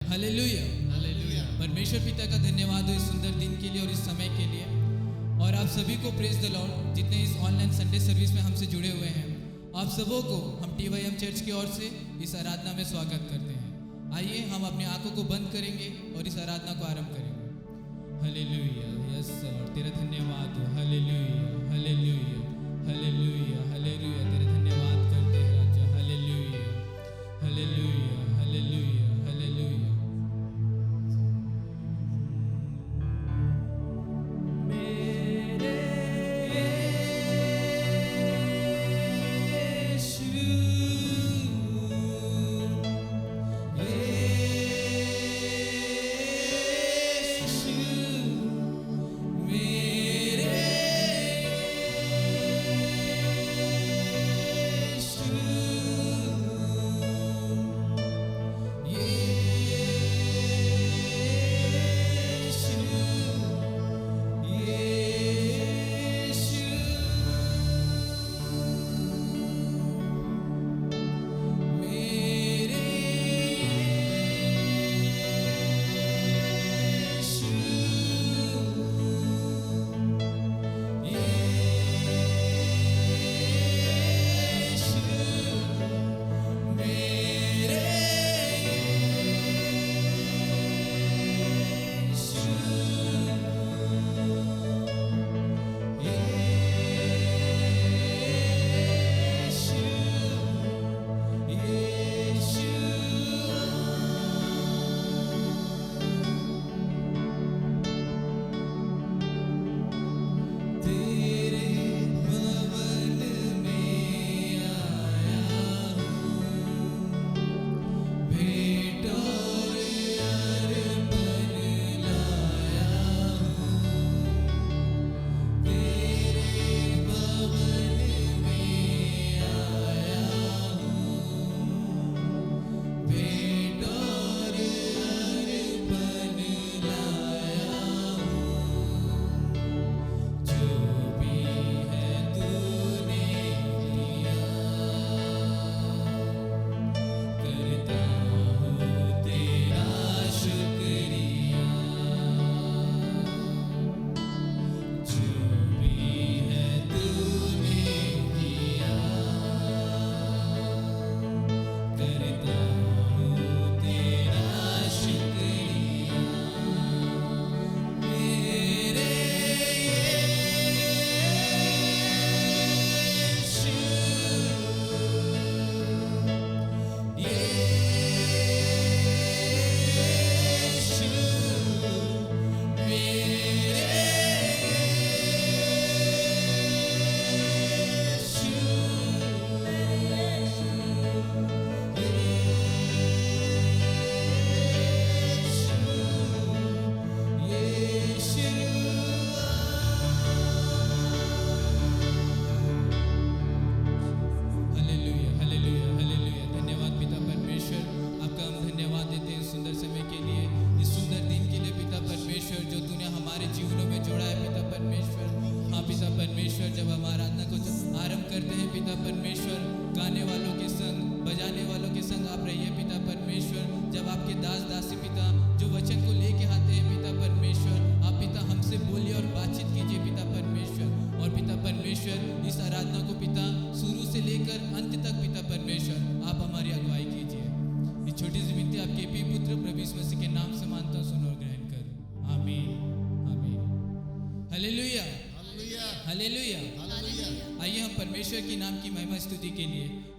Hallelujah. Hallelujah. परमेश्वर पिता का धन्यवाद हो इस सुंदर दिन के लिए और इस समय के लिए। और आप सभी को प्रेज द लॉर्ड, जितने इस ऑनलाइन संडे सर्विस में हमसे जुड़े हुए हैं, आप सबों को हम TYM चर्च की ओर से इस आराधना में स्वागत करते हैं। आइए हम अपनी आंखों को बंद करेंगे और इस आराधना को आरंभ करेंगे। हालेलुया, यस लॉर्ड, तेरा धन्यवाद हो। हालेलुया, हालेलुया, हालेलुया, हालेलुया, तेरा धन्यवाद करते हैं राजा। Hallelujah, hallelujah, hallelujah, hallelujah.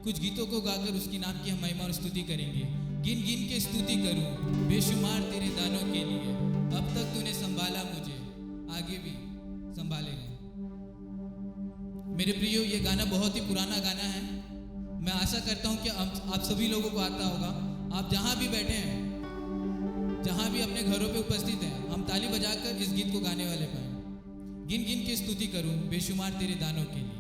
कुछ गीतों को गाकर उसकी नाम की हम महिमा और स्तुति करेंगे। गिन गिन के स्तुति करूं बेशुमार तेरे दानों के लिए। अब तक तूने संभाला मुझे, आगे भी संभालेगा। मेरे प्रियो, ये गाना बहुत ही पुराना गाना है। मैं आशा करता हूं कि आप सभी लोगों को आता होगा। आप जहां भी बैठे हैं, जहां भी अपने घरों पे उपस्थित हैं, हम ताली बजाकर इस गीत को गाने वाले पाए। गिन गिन के स्तुति करूं बेशुमार तेरे दानों के लिए।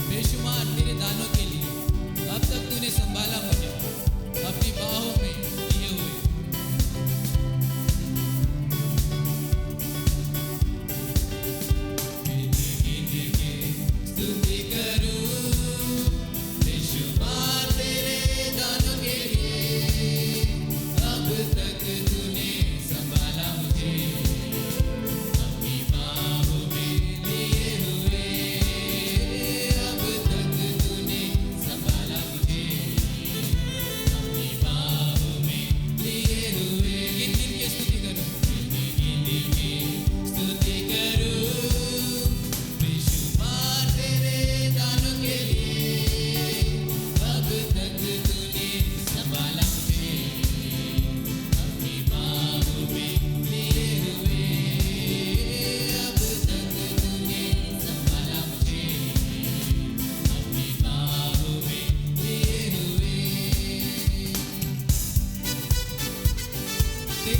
बेशुमार तेरे दानों के लिए। अब तक तूने संभाला मुझे अपनी बाहों में लिए हुए। गिन गिन के स्तुति करूं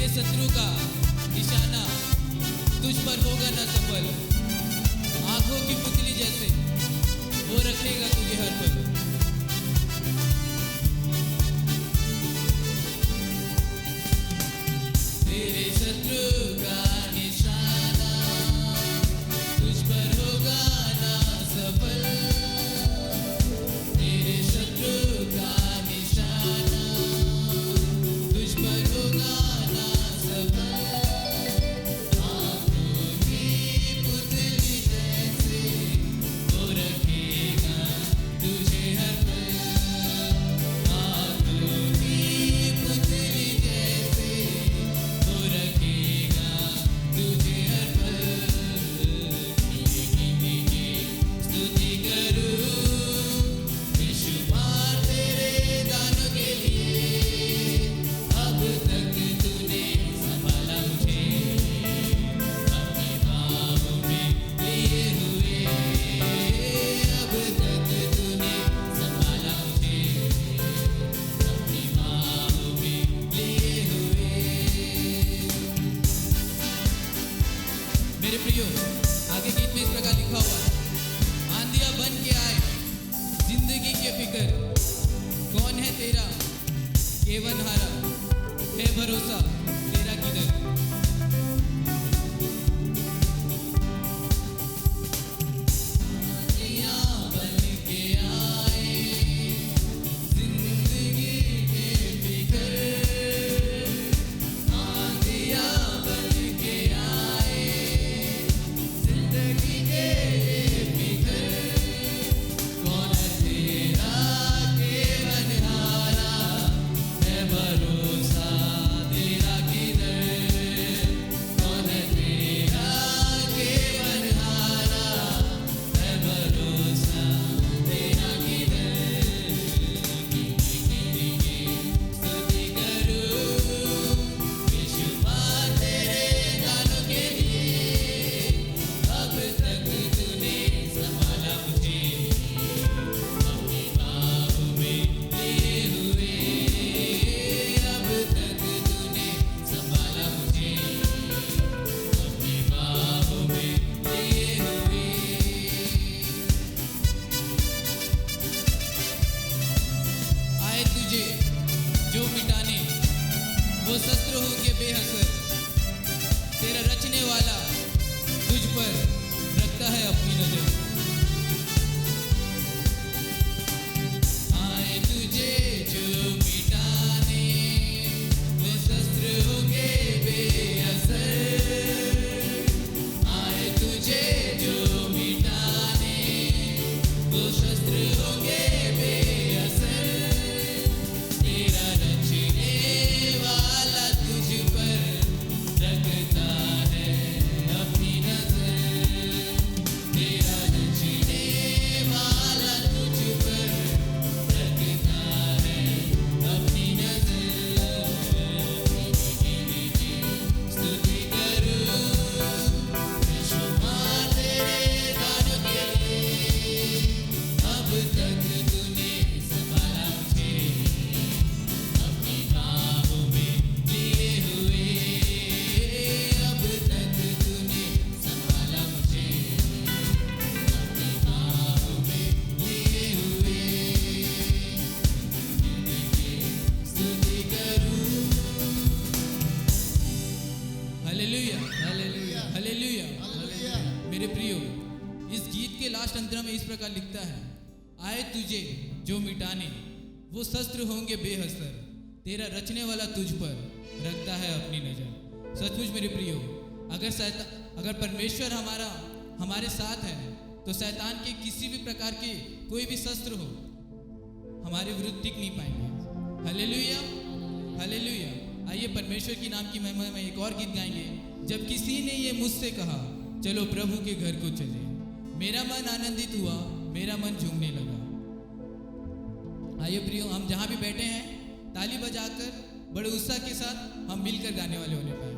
तेरे शत्रु का निशाना तुझ पर होगा न सफल। आंखों की पुतली जैसे वो रखेगा तुझे हर पल। तेरे शत्रु का निशाना तुझ पर होगा ना सफल। तेरे शत्रु का निशाना तुझ पर होगा ना सफल। आंखों की पुतली जैसे वो रखेगा तुझे हर पल। आंखों की पुतली जैसे वो रखेगा तुझे हर पल। स्तुति करूं विश्वपाल तेरे दानों के लिए। अब तक तूने संभाला मुझे अपनी बाहों में लिए हुए। अब तक तूने संभाला मुझे अपनी बाहों में लिए हुए। मेरे प्रियो, आगे गीत में इस प्रकार लिखा हुआ है, आंधियां बन के आए जिंदगी के फिक्र, कौन है तेरा केवनहारा, है भरोसा तेरा किधर। आंधियां बन के आए जिंदगी के फिक्र, आंधियां बन के आए जिंदगी के फिक्र, कौन है तेरा केवनहारा, है भरोसा तेरा किधर। कौन है तेरा केवनहारा, है भरोसा तेरा किधर। स्तुति करूं विश्वपाल तेरे दानों के लिए। अब तक तूने संभाला मुझे अपनी बाहों में लिए हुए। अब तक तूने संभाला मुझे अपनी बाहों में लिए हुए। आए तुझे जो मिटाने वो शस्त्र होंगे बेअसर। तेरा रचने वाला तुझ पर रखता है अपनी नजर। आए तुझे जो मिटाने वो शस्त्र होंगे बेअसर। आए तुझे जो मिटाने वो शस्त्र होंगे बेअसर। तेरा रचने वाला तुझ पर रखता है अपनी नजर। तेरा रचने वाला तुझ पर रखता है अपनी नजर। स्तुति करूं विश्वपाल तेरे दानों के लिए। अब तक तूने संभाला मुझे अपनी बाहों में लिए हुए। अब तक तूने संभाला मुझे अपनी बाहों में लिए हुए। स्तुति करूं। Hallelujah, hallelujah, hallelujah. मेरे प्रियो, इस गीत के लास्ट अंतरा में इस प्रकार लिखता है, आए तुझे जो मिटाने वो शस्त्र होंगे बेअसर। तेरा रचने वाला तुझ पर रखता है अपनी नजर। सचमुच मेरे प्रियो, अगर परमेश्वर हमारे साथ है तो शैतान के किसी भी प्रकार के कोई भी शस्त्र हो हमारे विरुद्ध टिक नहीं पाएंगे। Hallelujah, hallelujah. आइए परमेश्वर की नाम की महिमा में एक और गीत गाएंगे। जब किसी ने ये मुझसे कहा चलो प्रभु के घर को चले, मेरा मन आनंदित हुआ, मेरा मन झूमने लगा। आइए प्रियो, हम जहाँ भी बैठे हैं ताली बजाकर बड़े उत्साह के साथ हम मिलकर गाने वाले होने पाए।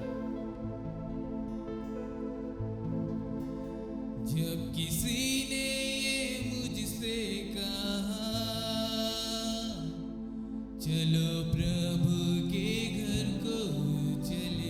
जब किसी ने ये मुझसे कहा चलो प्रभु के घर को चले,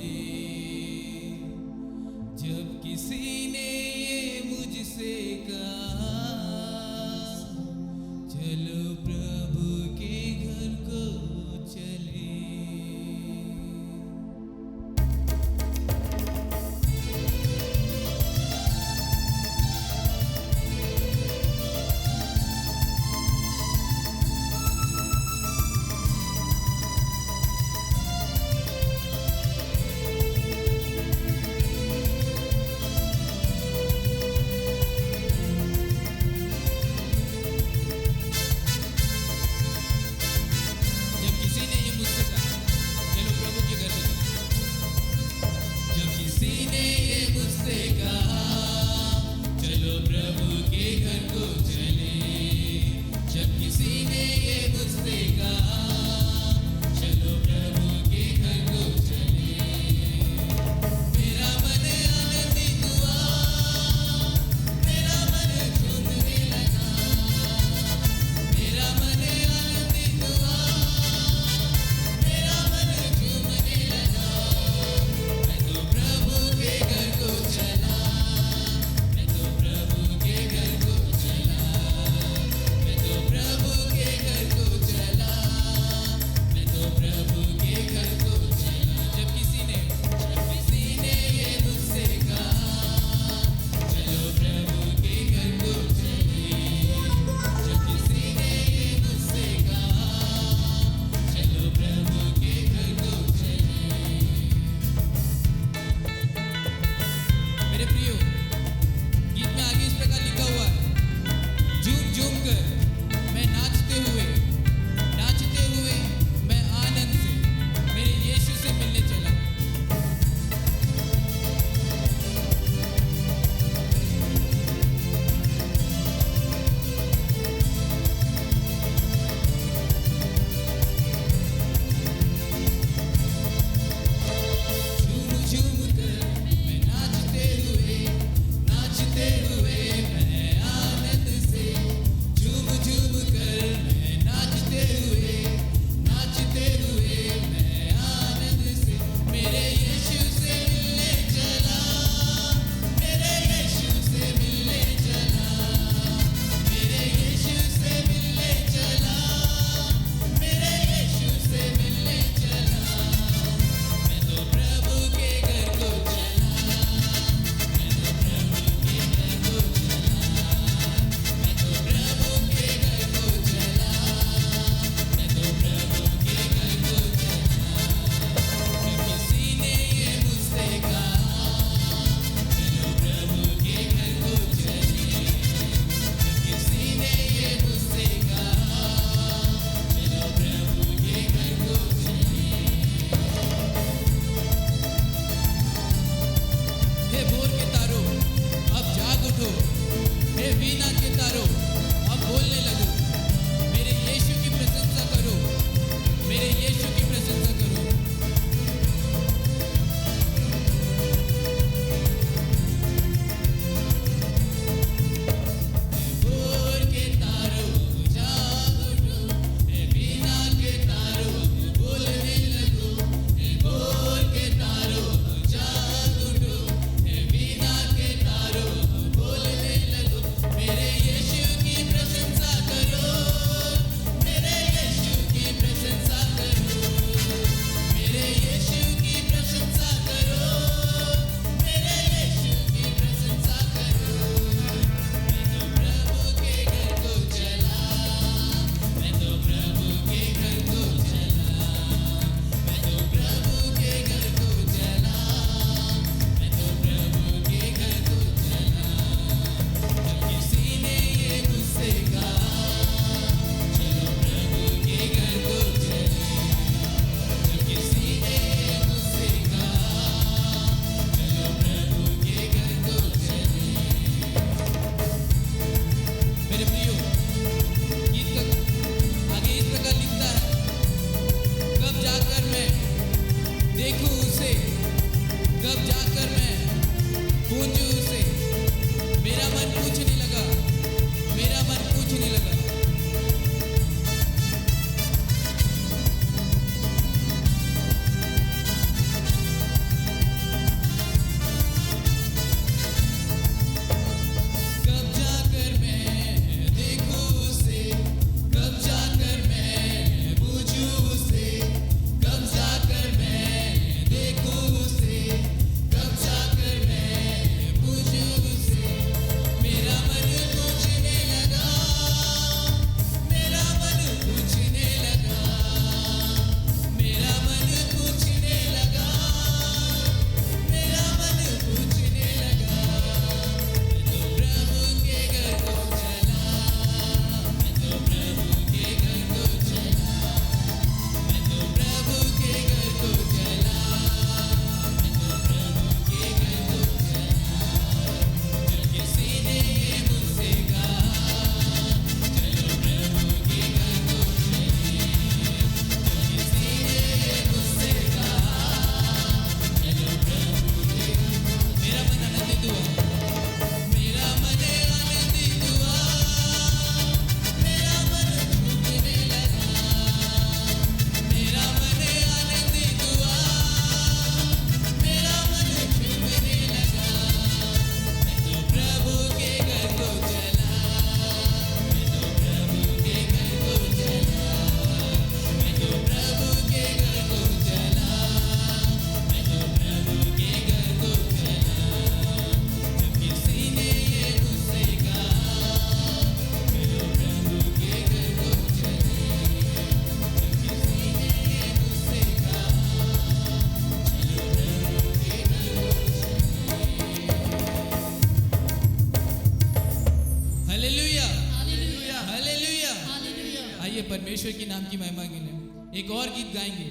परमेश्वर के नाम की महिमा के लिए एक और गीत गाएंगे।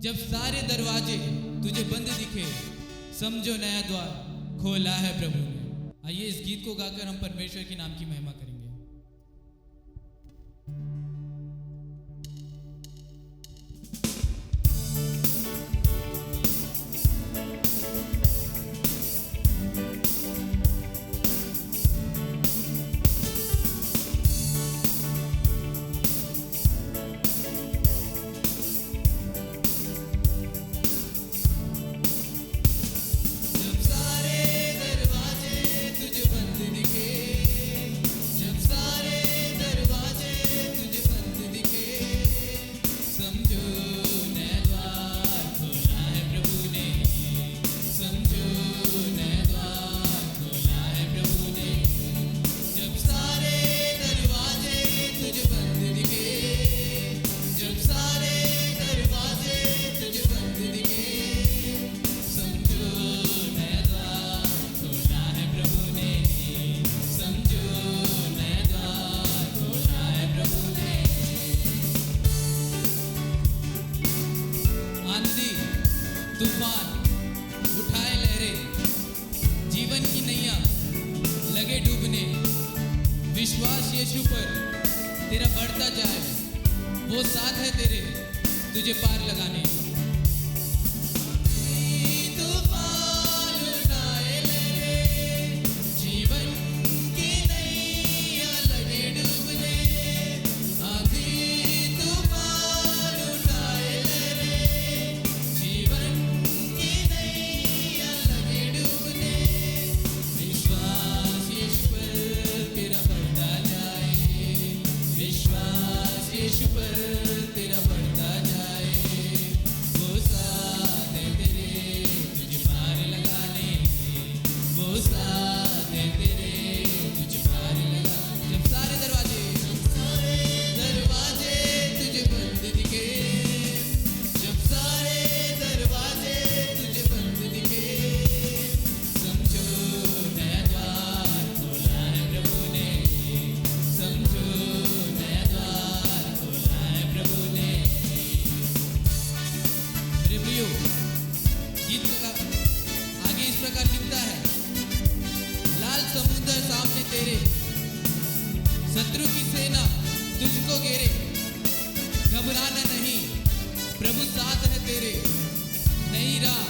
जब सारे दरवाजे तुझे बंद दिखे, समझो नया द्वार खोला है प्रभु ने। आइए इस गीत को गाकर हम परमेश्वर के नाम की महिमा करेंगे। तूफान उठाए लहरें, जीवन की नैया लगे डूबने, विश्वास यीशु पर तेरा बढ़ता जाए, वो साथ है तेरे तुझे पार लगाने। शत्रु की सेना तुझको घेरे, घबराना नहीं, प्रभु साथ है तेरे। नई राह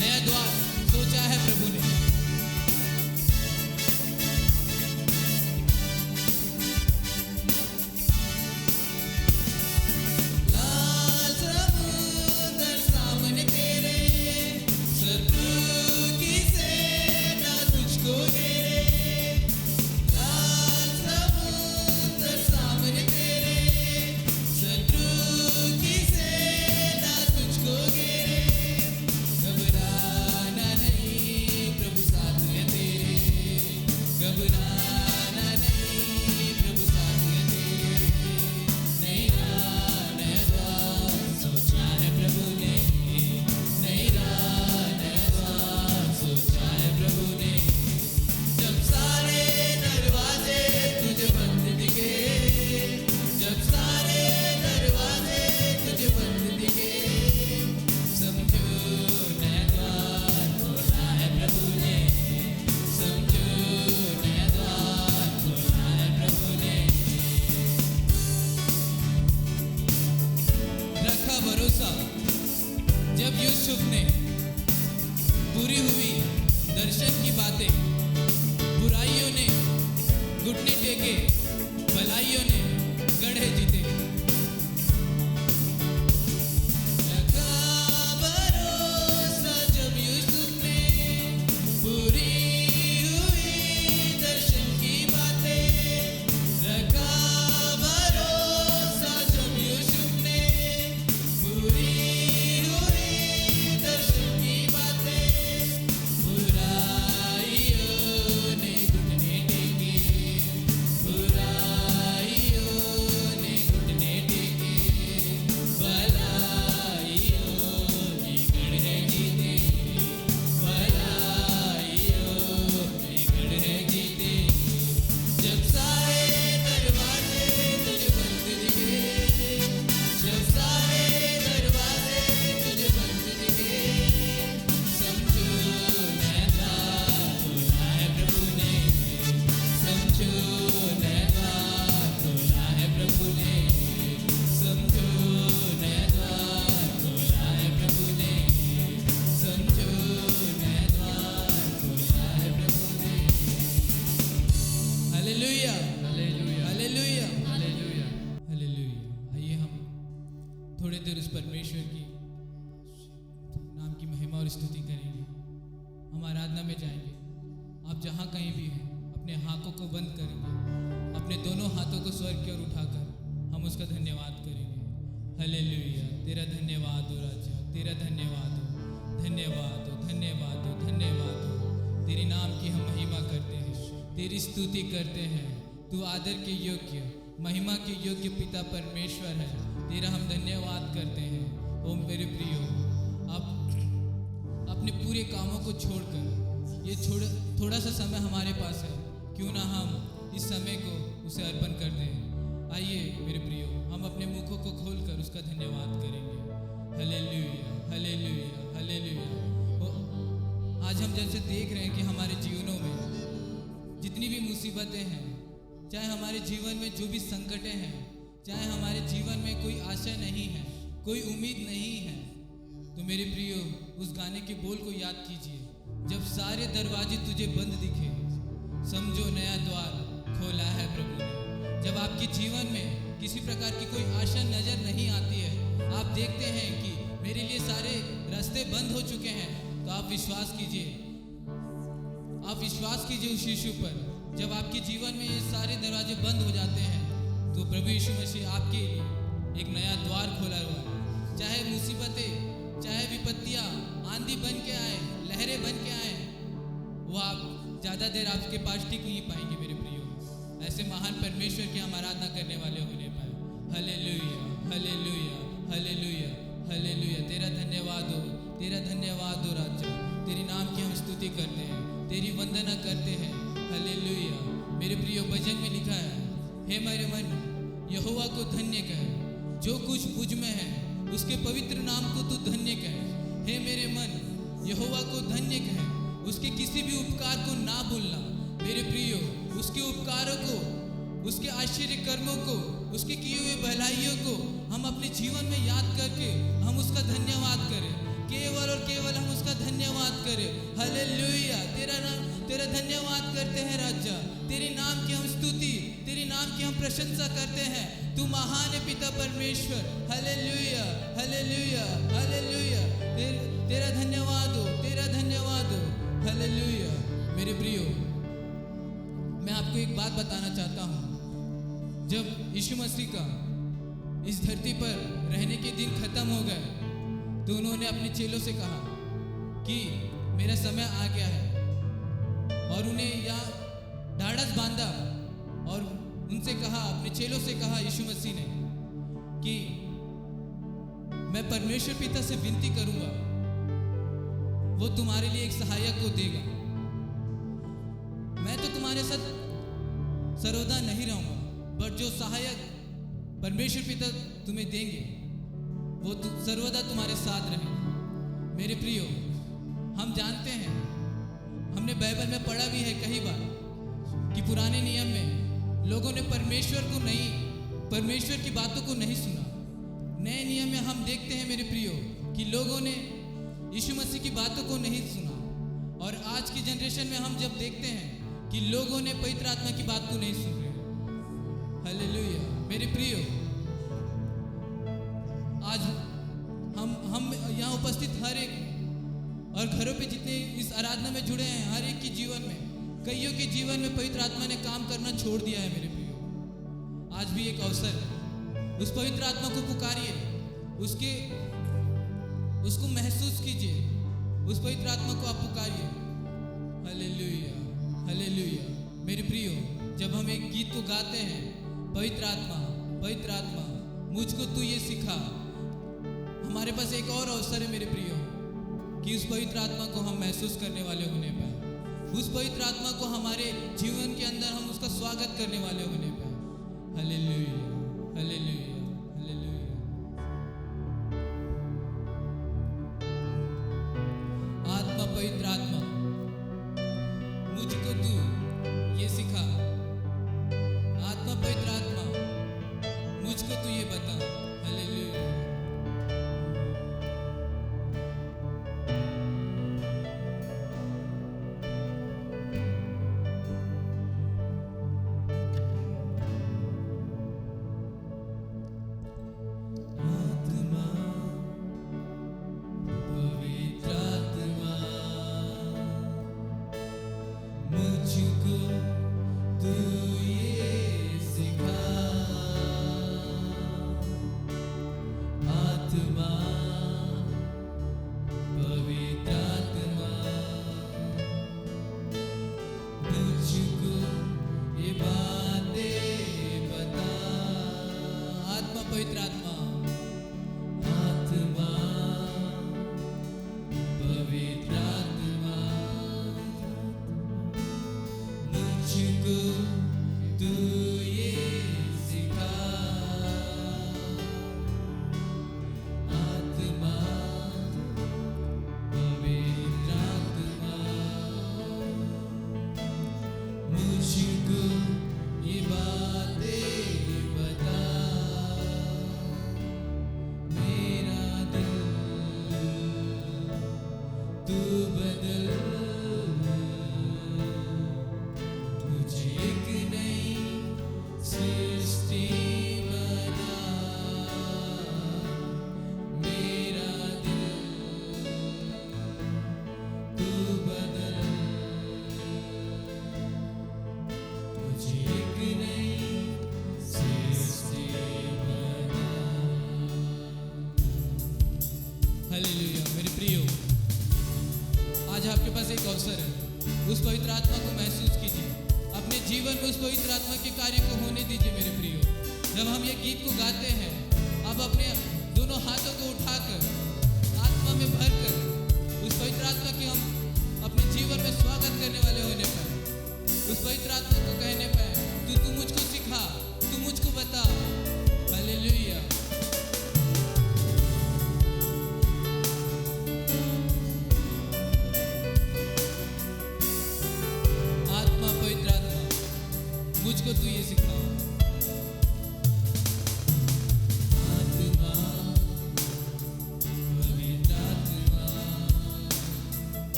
नया द्वार सोचा है प्रभु ने। जब यूसुफ ने पूरी हुई दर्शन की बातें, बुराइयों ने घुटने टेके, भलाइयों ने गढ़े जीते। स्तुति करेंगे, हम आराधना में जाएंगे। आप जहाँ कहीं भी हैं अपने हाथों को बंद करेंगे, अपने दोनों हाथों को स्वर्ग की ओर उठाकर हम उसका धन्यवाद करेंगे। हालेलुया, तेरा धन्यवाद हो राजा, तेरा धन्यवाद हो, धन्यवाद हो, धन्यवाद हो, धन्यवाद हो। तेरे नाम की हम महिमा करते हैं, तेरी स्तुति करते हैं। तू आदर के योग्य, महिमा के योग्य पिता परमेश्वर है, तेरा हम धन्यवाद करते हैं। ओ मेरे प्रियो, आप अपने पूरे कामों को छोड़कर ये थोड़ा सा समय हमारे पास है, क्यों ना हम इस समय को उसे अर्पण कर दें। आइए मेरे प्रियो, हम अपने मुखों को खोलकर उसका धन्यवाद करेंगे। Hallelujah, hallelujah, hallelujah. आज हम जैसे देख रहे हैं कि हमारे जीवनों में जितनी भी मुसीबतें हैं, चाहे हमारे जीवन में जो भी संकटें हैं, चाहे हमारे जीवन में कोई आशा नहीं है, कोई उम्मीद नहीं है, तो मेरे प्रियो उस गाने के बोल को याद कीजिए। जब सारे दरवाजे तुझे बंद दिखे, समझो नया द्वार खोला है प्रभु ने। जब आपके जीवन में किसी प्रकार की कोई आशा नजर नहीं आती है, आप देखते हैं कि मेरे लिए सारे रास्ते बंद हो चुके हैं, तो आप विश्वास कीजिए, आप विश्वास कीजिए उस यीशु पर। जब आपके जीवन में ये सारे दरवाजे बंद हो जाते हैं, तो प्रभु यीशु मसीह आपके लिए एक नया द्वार खोला हुआ है। चाहे मुसीबतें, चाहे विपत्तियाँ आंधी बन के आए, लहरें बन के आए, वो आप ज़्यादा देर आपके पास टिक नहीं पाएंगे मेरे प्रियो। ऐसे महान परमेश्वर की हम आराधना करने वाले होने पाए। Hallelujah, hallelujah, hallelujah, hallelujah. तेरा धन्यवाद हो, तेरा धन्यवाद हो राजा। तेरी नाम की हम स्तुति करते हैं, तेरी वंदना करते हैं। हालेलुया। मेरे प्रियो, भजन में लिखा है, हे मेरे मन यहोवा को धन्य कह, जो कुछ मुझ में है उसके पवित्र नाम को तू धन्य कह। हे मेरे मन यहोवा को धन्य कह, उसके किसी भी उपकार को ना भूलना। मेरे प्रियो, उसके उपकारों को, उसके आश्चर्य कर्मों को, उसके किए हुए भलाइयों को हम अपने जीवन में याद करके हम उसका धन्यवाद करें, केवल और केवल हम उसका धन्यवाद करें। हालेलुया। तेरा धन्यवाद करते हैं राजा, तेरे नाम की हम स्तुति, तेरे नाम की हम प्रशंसा करते हैं। तू महान है पिता परमेश्वर। Hallelujah, hallelujah, hallelujah. तेरा धन्यवाद हो, तेरा धन्यवाद हो। हालेलुया। मेरे प्रियो, मैं आपको एक बात बताना चाहता हूँ। जब यीशु मसीह का इस धरती पर रहने के दिन खत्म हो गए, तो उन्होंने अपने चेलों से कहा कि मेरा समय आ गया है, और उन्हें यहाँ ढाढ़स बांधा और उनसे कहा, अपने चेलों से कहा यीशु मसीह ने कि मैं परमेश्वर पिता से विनती करूंगा, वो तुम्हारे लिए एक सहायक को देगा। मैं तो तुम्हारे साथ सर्वदा नहीं रहूंगा, बट जो सहायक परमेश्वर पिता तुम्हें देंगे वो सर्वदा तुम्हारे साथ रहेंगे। मेरे प्रियो, हम जानते हैं, हमने बाइबल में पढ़ा भी है कई बार कि पुराने नियम में लोगों ने परमेश्वर की बातों को नहीं सुना। नए नियम में हम देखते हैं मेरे प्रियो कि लोगों ने यीशु मसीह की बातों को नहीं सुना, और आज की जनरेशन में हम जब देखते हैं कि लोगों ने पवित्र आत्मा की बात को नहीं सुन रहे। हालेलुया। मेरे प्रियो, आज हम यहाँ उपस्थित हर एक और घरों पे जितने इस आराधना में जुड़े हैं, हर एक के जीवन में, कईयों के जीवन में पवित्र आत्मा ने काम करना छोड़ दिया है मेरे प्रियो। आज भी एक अवसर है, उस पवित्र आत्मा को पुकारिए, उसको महसूस कीजिए, उस पवित्र आत्मा को आप पुकारिए। Hallelujah, hallelujah. मेरे प्रियो, जब हम एक गीत को गाते हैं, पवित्र आत्मा, पवित्र आत्मा मुझको तू ये सिखा, हमारे पास एक और अवसर है मेरे प्रियो कि उस पवित्र आत्मा को हम महसूस करने वाले होने पाए, उस पवित्र आत्मा को हमारे जीवन के अंदर हम उसका स्वागत करने वाले होने पाए। Hallelujah, hallelujah, hallelujah. आत्मा, पवित्र आत्मा मुझको तू ये सिखा, आत्मा, पवित्र आत्मा मुझको तू ये बता। हालेलुया। आत्मा, पवित्र आत्मा आज आपके पास एक अवसर है, उस पवित्र आत्मा को महसूस कीजिए, अपने जीवन में उस पवित्र आत्मा के कार्य को होने दीजिए। मेरे प्रियो, जब हम ये गीत को गाते हैं, आप अपने दोनों हाथों को उठाकर आत्मा में भरकर उस पवित्र आत्मा की हम अपने जीवन में स्वागत करने वाले होने पर, उस पवित्र आत्मा को कहने पर, तू मुझको सिखा, तू मुझको बता। हालेलुया। आत्मा, पवित्र आत्मा, मुझको तू ये सिखा।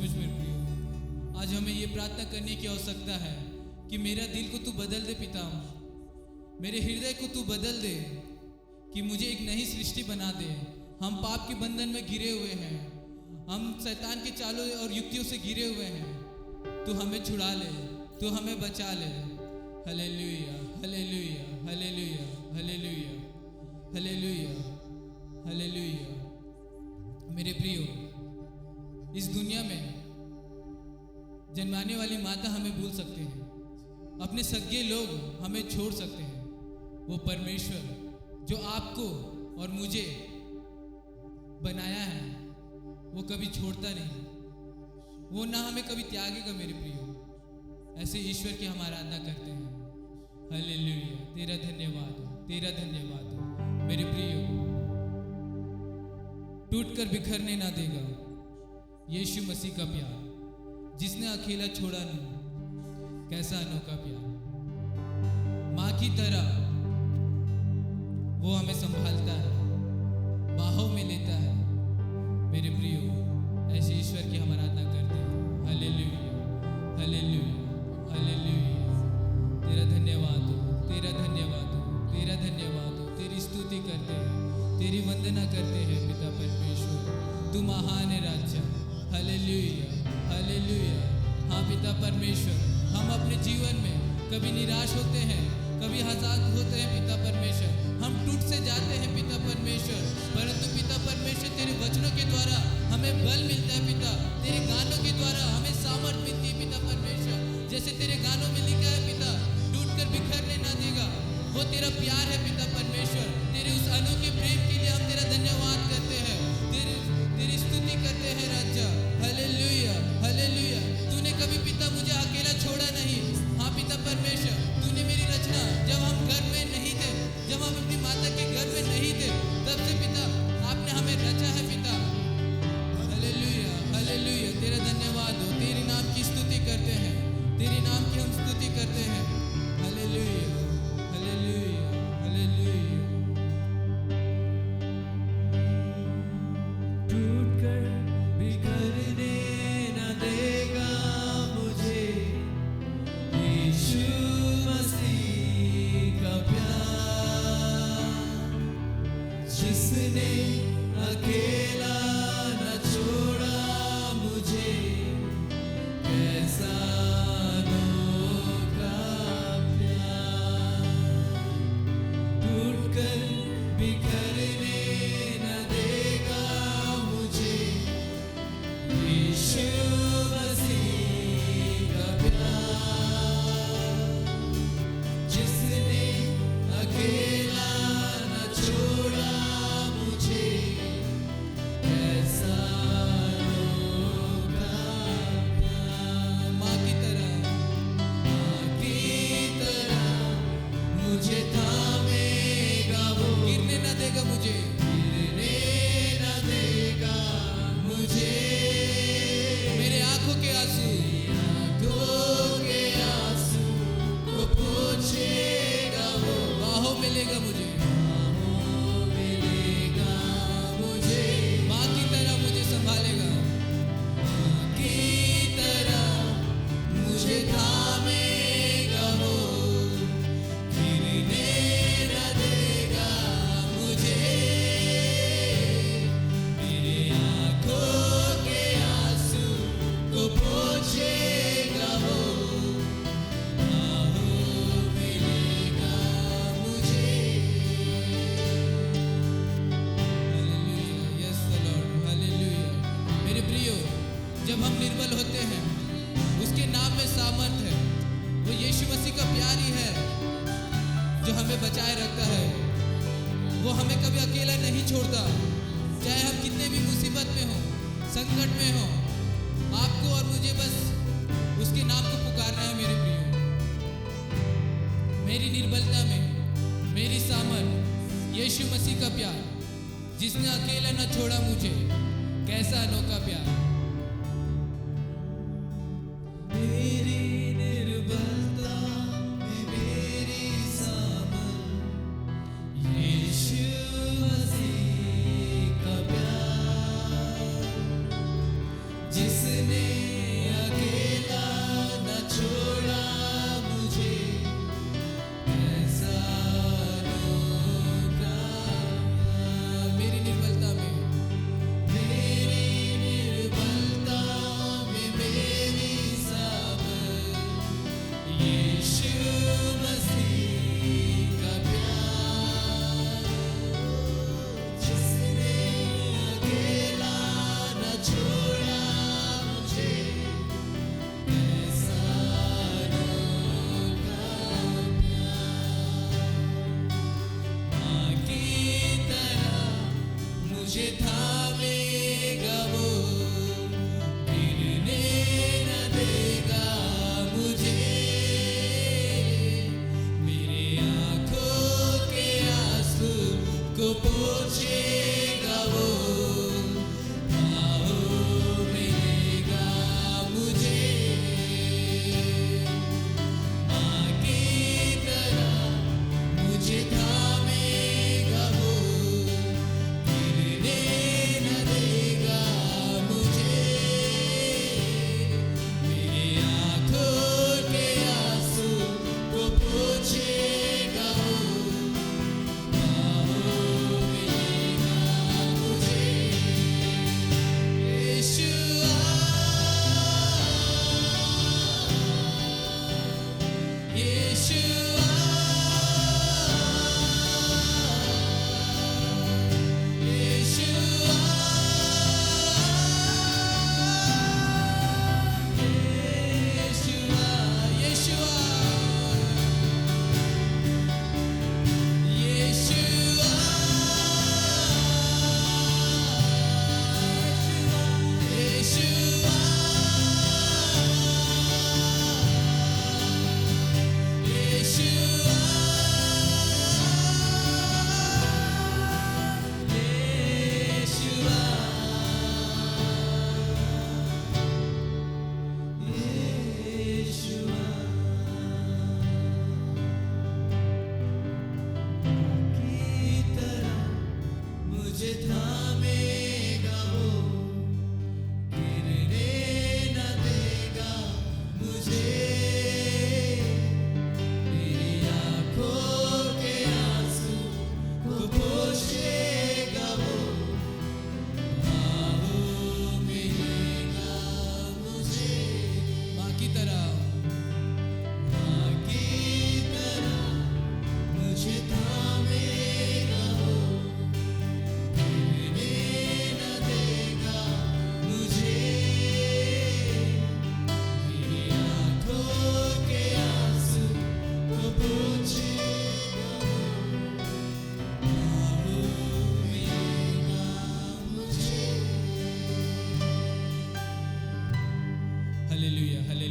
सचमुच मेरे प्रियो, आज हमें ये प्रार्थना करने की आवश्यकता है कि मेरा दिल को तू बदल दे पिता, मेरे हृदय को तू बदल दे, कि मुझे एक नई सृष्टि बना दे। हम पाप के बंधन में घिरे हुए हैं, हम शैतान के चालों और युक्तियों से घिरे हुए हैं। तू हमें छुड़ा ले, तू हमें बचा ले। Hallelujah, hallelujah, hallelujah, hallelujah, hallelujah, hallelujah. मेरे प्रियो, इस दुनिया में जन्माने वाली माता हमें भूल सकते हैं, अपने सगे लोग हमें छोड़ सकते हैं, वो परमेश्वर जो आपको और मुझे बनाया है वो कभी छोड़ता नहीं, वो ना हमें कभी त्यागेगा। मेरे प्रियो, ऐसे ईश्वर की हम आराधना करते हैं। हालेलुया, तेरा धन्यवाद हो, तेरा धन्यवाद हो। मेरे प्रियो, टूटकर बिखरने ना देगा यीशु मसीह का प्यार, जिसने अकेला छोड़ा नहीं। कैसा अनोखा प्यार, माँ की तरह वो हमें संभालता है, बाहों में लेता है। मेरे प्रियो, ऐसे ईश्वर की हम आराधना करते हैं। Hallelujah, hallelujah, hallelujah. तेरा धन्यवाद हो, तेरा धन्यवाद हो, तेरा धन्यवाद हो। तेरी स्तुति करते हैं, तेरी वंदना करते हैं पिता परमेश्वर, तू महान है राजा। Hallelujah, hallelujah. हाँ पिता परमेश्वर, हम अपने जीवन में कभी निराश होते हैं, कभी हताश होते हैं पिता परमेश्वर, हम टूट से जाते हैं पिता परमेश्वर, परंतु पिता परमेश्वर तेरे वचनों के द्वारा हमें बल मिलता है पिता, तेरे गानों के द्वारा हमें सामर्थ मिलती है पिता परमेश्वर। जैसे तेरे गानों में लिखा है पिता, टूटकर बिखरने ना देगा, वो तेरा प्यार है पिता परमेश्वर। तेरे उस अनोखे प्रेम के लिए हम तेरा धन्यवाद करते हैं, तेरी स्तुति करते हैं राजा। Hallelujah, hallelujah. तूने कभी पिता मुझे अकेला छोड़ा नहीं। हाँ पिता परमेश्वर, तूने मेरी रचना जब हम घर में नहीं थे, जब हम अपनी माता के घर में नहीं थे, तब से पिता आपने हमें रचा है पिता। Hallelujah, hallelujah. तेरा धन्यवाद हो, तेरे नाम की स्तुति करते हैं, तेरे नाम की हम स्तुति करते हैं। Hallelujah, hallelujah, hallelujah. टूटकर बिखरने न देगा मुझे यीशु मसीह का प्यार, जिसने अकेला न छोड़ा मुझे। कैसा अनोखा प्यार, टूटकर बिखरने न देगा मुझे यीशु मसीह का प्यार, जिसने अकेला न छोड़ा मुझे। कैसा अनोखा प्यार, माँ की तरह, माँ की तरह मुझे थामेगा वो, गिरने ना देगा मुझे, गिरने न देगा मुझे। मेरे आंखों के आंसू, आंखों के आंसू को पोंछेगा वो, बाहों में लेगा मुझे, बाहों में लेगा मुझे। माँ की तरह मुझे संभालेगा। माँ की तरह मुझे थामेगा वो, गिरने न देगा मुझे। मेरे आंखों के आंसू को पोंछेगा वो, बाहों में लेगा मुझे। Hallelujah, yes Lord, hallelujah. मेरे प्रियो, जब हम निर्बल होते हैं, उसके नाम में सामर्थ है। वो यीशु मसीह का प्यार ही है जो हमें बचाए रखता है। वो हमें कभी अकेला नहीं छोड़ता, चाहे हम कितने भी मुसीबत में हो, संकट में हो। आपको और मुझे बस उसके नाम को पुकारना है मेरे प्रियो। मेरी निर्बलता में मेरी सामर्थ यीशु मसीह का प्यार, जिसने अकेला न छोड़ा मुझे। कैसा अनोखा प्यार। मेरी निर्बलता में मेरी सामर्थ, यीशु मसीह का प्यार, जिसने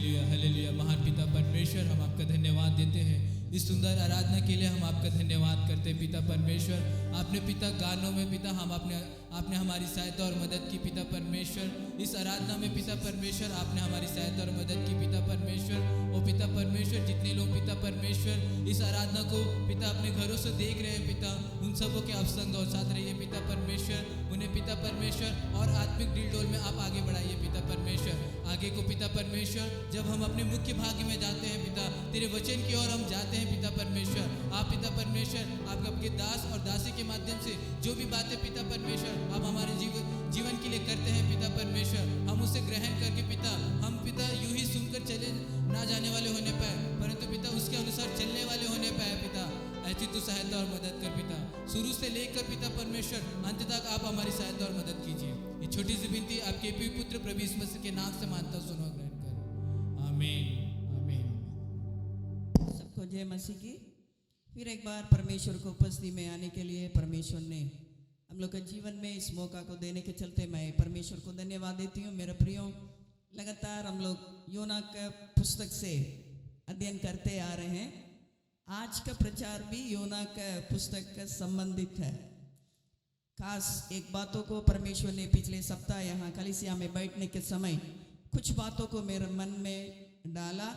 हालेलुया हालेलुया। महान पिता परमेश्वर, हम आपका धन्यवाद देते हैं इस सुंदर आराधना के लिए। हम आपका धन्यवाद करते हैं पिता परमेश्वर। आपने पिता गानों में पिता आपने हमारी सहायता और मदद की पिता परमेश्वर। इस आराधना में पिता परमेश्वर आपने हमारी सहायता और मदद की पिता परमेश्वर। ओ पिता परमेश्वर, जितने लोग पिता परमेश्वर इस आराधना को पिता अपने घरों से देख रहे हैं पिता, उन सबों के आप संग और साथ रहिए पिता परमेश्वर। उन्हें पिता परमेश्वर और आत्मिक डिलडोल में आप आगे बढ़ाइए पिता परमेश्वर। आगे को पिता परमेश्वर, जब हम अपने मुख्य भाग में जाते हैं पिता, तेरे वचन की ओर हम जाते हैं पिता परमेश्वर। आप पिता परमेश्वर, आप आपके दास और दासी के माध्यम से जो भी बातें पिता परमेश्वर आप हमारे जीवन के लिए करते हैं पिता परमेश्वर, हम उसे ग्रहण करके पिता, हम पिता यूं ही सुनकर चले ना जाने वाले होने पाए, परंतु पिता उसके अनुसार चलने वाले होने पाए पिता। ऐसी तू सहायता और मदद कर पिता, शुरू से लेकर पिता परमेश्वर अंत तक आप हमारी सहायता और मदद कीजिए। ये छोटी सी विनती आपके प्रिय पुत्र प्रभु यीशु मसीह के नाम से मानता सुनो ग्रहण कर, आमीन आमीन। सबको जय मसीह की। फिर एक बार परमेश्वर को उपस्थिति में आने के लिए परमेश्वर ने हम लोग के जीवन में इस मौका को देने के चलते मैं परमेश्वर को धन्यवाद देती हूँ। मेरे प्रियो, लगातार हम लोग योना का पुस्तक से अध्ययन करते आ रहे हैं। आज का प्रचार भी योना का पुस्तक का संबंधित है। खास एक बातों को परमेश्वर ने पिछले सप्ताह यहाँ कलीसिया में बैठने के समय कुछ बातों को मेरे मन में डाला।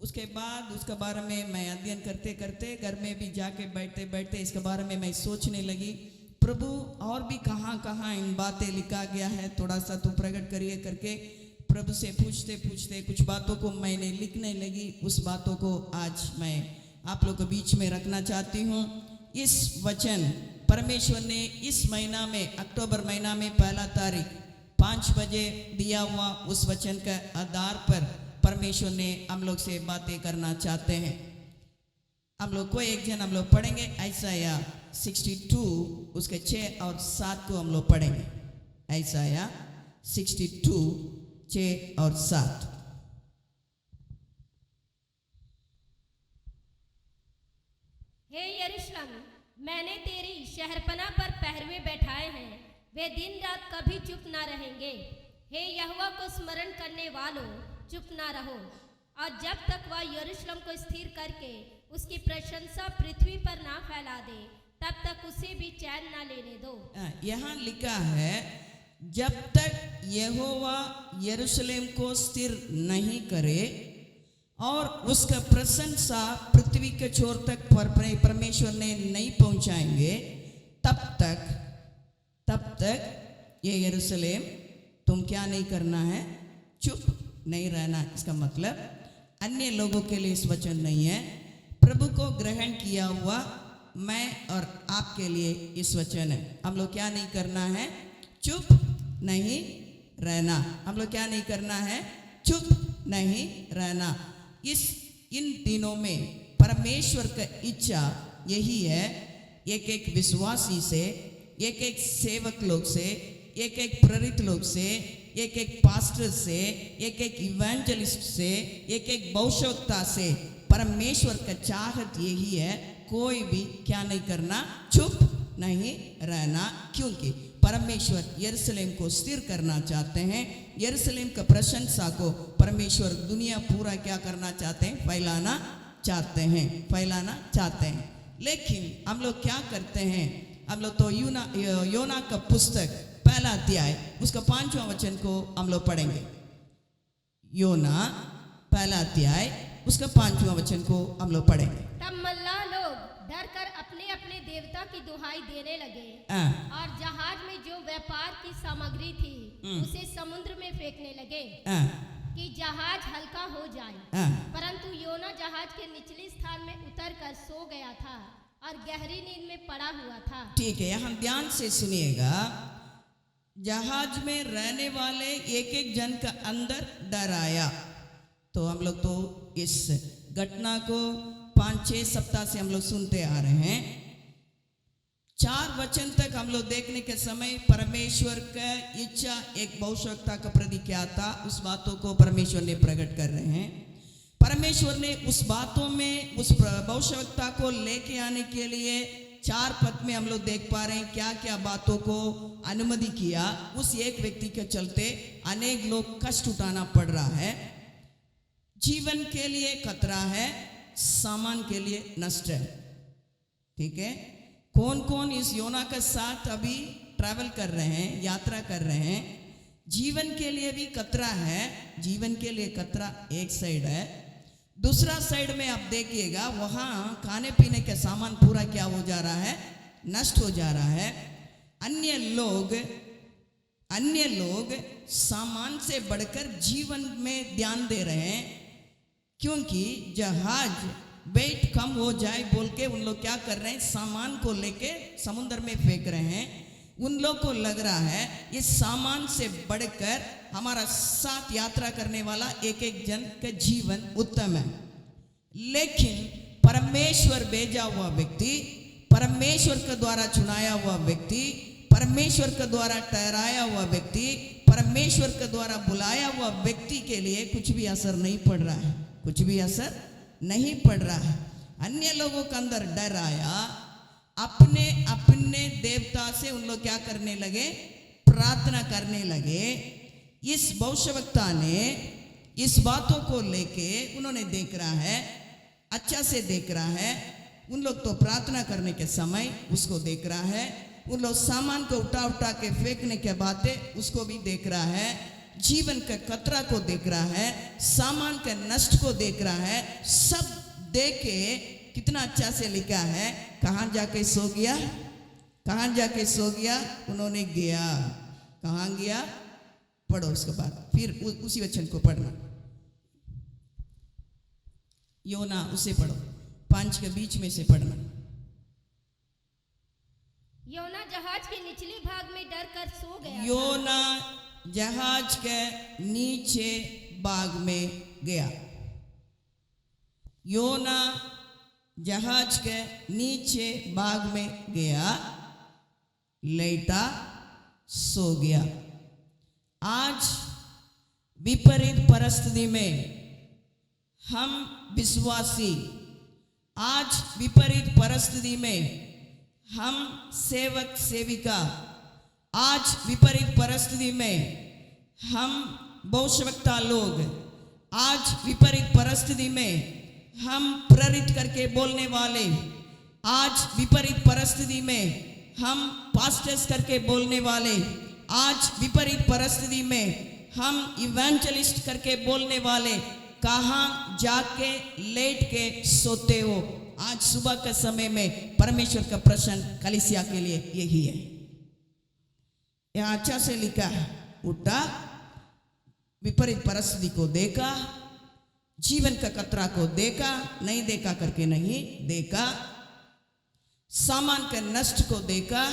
उसके बाद उसके बारे में मैं अध्ययन करते करते घर में भी जाके बैठते बैठते इसके बारे में मैं सोचने लगी, प्रभु और भी कहाँ कहाँ इन बातें लिखा गया है, थोड़ा सा तो प्रकट करिए करके प्रभु से पूछते पूछते कुछ बातों को मैंने लिखने लगी। उस बातों को आज मैं आप लोग के बीच में रखना चाहती हूँ। इस वचन परमेश्वर ने इस महीना में, अक्टूबर महीना में 1 तारीख 5 बजे दिया हुआ उस वचन के आधार पर परमेश्वर ने हम लोग से बातें करना चाहते हैं। हम लोग को एक जन हम लोग पढ़ेंगे यशायाह 62 उसके 6 और 7 को हम लोग पढ़ेंगे। यशायाह 62 6 और 7। हे यरूशलेम, मैंने तेरी शहरपनाह पर पहरवे बैठाए हैं, वे दिन रात कभी चुप ना रहेंगे। हे यहोवा को स्मरण करने वालों, चुप ना रहो, और जब तक वह यरूशलेम को स्थिर करके उसकी प्रशंसा पृथ्वी पर ना फैला दे, तब तक उसे भी चैन ना लेने दो। यहाँ लिखा है, जब तक यहोवा यरूशलेम को स्थिर नहीं करे और उसका प्रशंसा पृथ्वी के छोर तक परमेश्वर ने नहीं पहुंचाएंगे, तब तक ये यरूशलेम तुम क्या नहीं करना है, चुप नहीं रहना। इसका मतलब अन्य लोगों के लिए इस वचन नहीं है, प्रभु को ग्रहण किया हुआ मैं और आपके लिए इस वचन है। हम लोग क्या नहीं करना है, चुप नहीं रहना। हम लोग क्या नहीं करना है, चुप नहीं रहना। इन दिनों में परमेश्वर का इच्छा यही है, एक एक विश्वासी से, एक एक सेवक लोग से, एक एक प्रेरित लोग से, एक एक पास्टर से, एक एक इवेंजलिस्ट से, एक एक भविष्यवक्ता से परमेश्वर का चाहत यही है, कोई भी क्या नहीं करना, चुप नहीं रहना। क्योंकि परमेश्वर यरूशलेम को स्थिर करना चाहते हैं। यरूशलेम का प्रशंसा को परमेश्वर दुनिया पूरा क्या करना चाहते हैं, फैलाना चाहते हैं, फैलाना चाहते हैं। लेकिन हम लोग क्या करते हैं, हम लोग तो योना का पुस्तक 1 अध्याय उसका 5वां वचन को हम लोग पढ़ेंगे। योना 1 अध्याय उसका 5वां वचन को हम लोग पढ़ेंगे। तब मल्लाह लोग डर कर अपने अपने देवता की दुहाई देने लगे और जहाज में जो व्यापार की सामग्री थी उसे समुद्र में फेंकने लगे कि जहाज हल्का हो जाए। परंतु योना जहाज के निचले स्थान में उतरकर सो गया था और गहरी नींद में पड़ा हुआ था। ठीक है, यहाँ ध्यान से सुनिएगा। जहाज में रहने वाले एक एक जन का अंदर डर आया। तो हम लोग तो इस घटना को 5-6 सप्ताह से हम लोग सुनते आ रहे हैं। 4 वचन तक हम लोग देखने के समय परमेश्वर का इच्छा एक भविष्यवक्ता का प्रति क्या था, उस बातों को परमेश्वर ने प्रकट कर रहे हैं। परमेश्वर ने उस बातों में उस भविष्यवक्ता को लेके आने के लिए 4 पद में हम लोग देख पा रहे हैं क्या क्या बातों को अनुमति किया। उस एक व्यक्ति के चलते अनेक लोग कष्ट उठाना पड़ रहा है। जीवन के लिए खतरा है, सामान के लिए नष्ट है। ठीक है, कौन कौन इस योना के साथ अभी ट्रैवल कर रहे हैं, यात्रा कर रहे हैं? जीवन के लिए भी खतरा है। जीवन के लिए खतरा एक साइड है, दूसरा साइड में आप देखिएगा वहाँ खाने पीने के सामान पूरा क्या हो जा रहा है, नष्ट हो जा रहा है। अन्य लोग सामान से बढ़कर जीवन में ध्यान दे रहे हैं, क्योंकि जहाज वेट कम हो जाए बोल के उन लोग क्या कर रहे हैं, सामान को लेके समुद्र में फेंक रहे हैं। उन लोग को लग रहा है इस सामान से बढ़कर हमारा साथ यात्रा करने वाला एक एक जन का जीवन उत्तम है। लेकिन परमेश्वर भेजा हुआ व्यक्ति, परमेश्वर के द्वारा चुनाया हुआ व्यक्ति, परमेश्वर के द्वारा ठहराया हुआ व्यक्ति, परमेश्वर के द्वारा बुलाया हुआ व्यक्ति के लिए कुछ भी असर नहीं पड़ रहा है, कुछ भी असर नहीं पड़ रहा है। अन्य लोगों के अंदर डर आया, अपने अपने देवता से उन लोग क्या करने लगे, प्रार्थना करने लगे। इस भविष्यवक्ता ने इस बातों को लेके उन्होंने देख रहा है, अच्छा से देख रहा है। उन लोग तो प्रार्थना करने के समय उसको देख रहा है, उन लोग सामान को उठा उठा के फेंकने के बातें उसको भी देख रहा है, जीवन के खतरा को देख रहा है, सामान के नष्ट को देख रहा है। सब देख के कितना अच्छा से लिखा है, कहाँ जाके सो गया, कहाँ जाके सो गया, उन्होंने गया, कहाँ गया, पढ़ो उसके बाद फिर उसी वचन को पढ़ना। योना उसे पढ़ो, 5 के बीच में से पढ़ना। योना जहाज के निचले भाग में डर कर सो गया। योना जहाज के नीचे भाग में गया। योना जहाज के नीचे भाग में गया, लेटा सो गया। आज विपरीत परिस्थिति में हम विश्वासी, आज विपरीत परिस्थिति में हम सेवक सेविका, आज विपरीत परिस्थिति में हम भविष्यवक्ता लोग, आज विपरीत परिस्थिति में हम प्रेरित करके बोलने वाले, आज विपरीत परिस्थिति में हम पास्टर्स करके बोलने वाले, आज विपरीत परिस्थिति में हम इवेंजलिस्ट करके बोलने वाले, कहाँ जाके लेट के सोते हो? आज सुबह के समय में परमेश्वर का प्रश्न कलीसिया के लिए यही है। यहाँ अच्छा से लिखा है, उठा, विपरीत परिस्थिति को देखा, जीवन का खतरा को देखा, नहीं देखा करके नहीं देखा, सामान के नष्ट को देखा,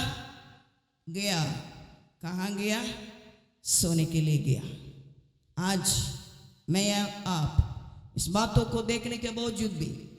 गया, कहाँ गया? सोने के लिए गया। आज मैं आप इस बातों को देखने के बावजूद भी,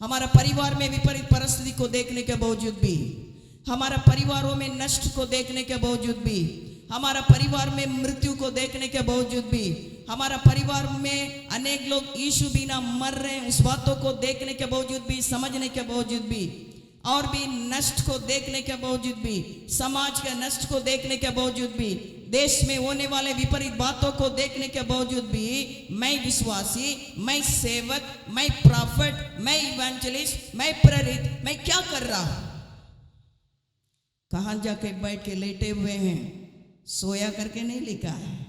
हमारा परिवार में विपरीत परिस्थिति को देखने के बावजूद भी, हमारा परिवारों में नष्ट को देखने के बावजूद भी, हमारा परिवार में मृत्यु को देखने के बावजूद भी, हमारा परिवार में अनेक लोग यीशु बिना मर रहे हैं, उस बातों को देखने के बावजूद भी, समझने के बावजूद भी, और भी नष्ट को देखने के बावजूद भी, समाज के नष्ट को देखने के बावजूद भी, देश में होने वाले विपरीत बातों को देखने के बावजूद भी, मैं विश्वासी, मैं सेवक, मैं प्रॉफिट, मैं इवेंजलिस्ट, मैं प्रेरित, मैं क्या कर रहा हूं? कहां जाके बैठ के लेटे हुए हैं? सोया करके नहीं लिखा है,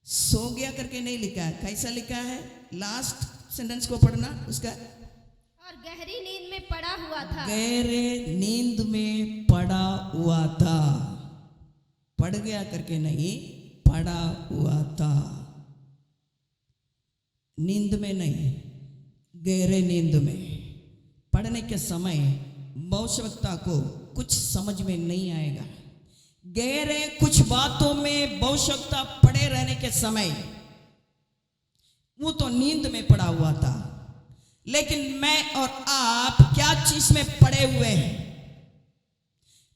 सो गया करके नहीं लिखा है। कैसा लिखा है? लास्ट सेंटेंस को पढ़ना उसका। और गहरी नींद में पड़ा हुआ था। गहरे नींद में पड़ा हुआ था, पड़ गया करके नहीं, पड़ा हुआ था। नींद में नहीं, गहरे नींद में। पढ़ने के समय भविष्यवक्ता को कुछ समझ में नहीं आएगा। गहरे कुछ बातों में भविष्यवक्ता पड़े रहने के समय वो तो नींद में पड़ा हुआ था, लेकिन मैं और आप क्या चीज में पड़े हुए हैं?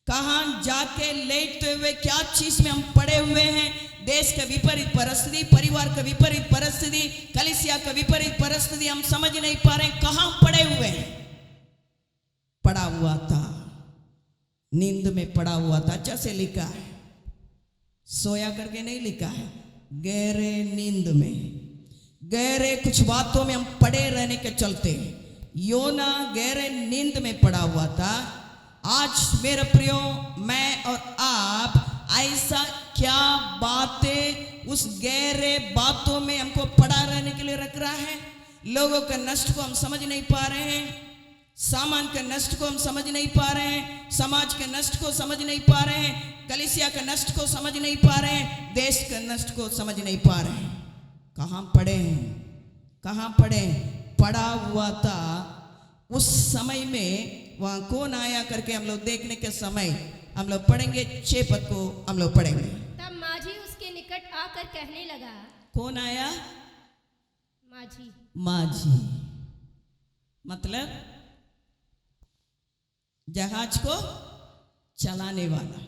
कहां जाके लेटते हुए क्या चीज में हम पड़े हुए हैं? देश का विपरीत परिस्थिति, परिवार का विपरीत परिस्थिति, कलीसिया का विपरीत परिस्थिति, हम समझ नहीं पा रहे कहां पड़े हुए हैं। पड़ा हुआ था, नींद में पड़ा हुआ था। अच्छा से लिखा है, सोया करके नहीं लिखा है, गहरे नींद में। गहरे कुछ बातों में हम पड़े रहने के चलते योना गहरे नींद में पड़ा हुआ था। आज मेरे प्रियो मैं और आप ऐसा क्या बातें उस गहरे बातों में हमको पड़ा रहने के लिए रख रहा है। लोगों के नष्ट को हम समझ नहीं पा रहे हैं, सामान के नष्ट को हम समझ नहीं पा रहे हैं, समाज के नष्ट को समझ नहीं पा रहे हैं, कलीसिया के नष्ट को समझ नहीं पा रहे हैं, देश के नष्ट को समझ नहीं पा रहे हैं। कहाँ पड़े हैं, कहाँ पड़े हैं? पड़ा हुआ था उस समय में वहाँ कौन आया करके हम लोग देखने के समय हम लोग पढ़ेंगे 6 पद को हम लोग पढ़ेंगे। तब माझी उसके निकट आकर कहने लगा। कौन आया? माझी। माझी मतलब जहाज को चलाने वाला,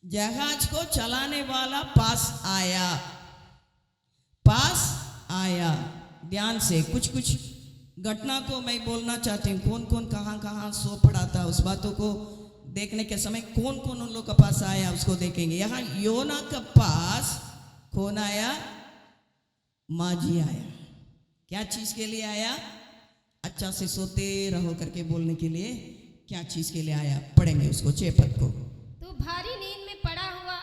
जहाज को चलाने वाला पास आया। ध्यान से कुछ घटना को मैं बोलना चाहती हूँ। कौन कौन कहाँ कहाँ सो पड़ा था उस बातों को देखने के समय कौन कौन उन लोग के पास आया उसको देखेंगे। यहाँ योना के पास कौन आया? माझी आया। क्या चीज के लिए आया? अच्छा से सोते रहो करके बोलने के लिए। क्या चीज के लिए आया? पढ़ेंगे उसको 6 पद को। तू भारी नींद में पड़ा हुआ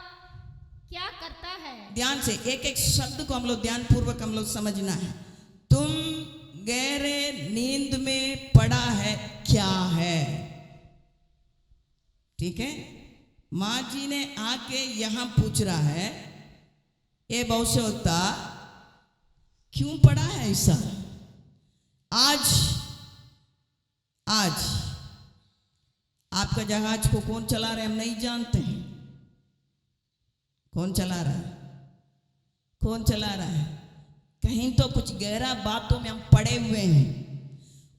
क्या करता है? ध्यान से एक एक शब्द को हम लोग ध्यान पूर्वक हम लोग समझना है। तुम गहरे नींद में पड़ा है क्या है? ठीक है। माँ जी ने आके यहां पूछ रहा है, ये भविष्यवक्ता क्यों पड़ा है ऐसा? आज आपका जहाज को कौन चला रहे हम नहीं जानते हैं। कौन चला रहा है? कौन चला रहा है? कहीं तो कुछ गहरा बातों में हम पड़े हुए हैं।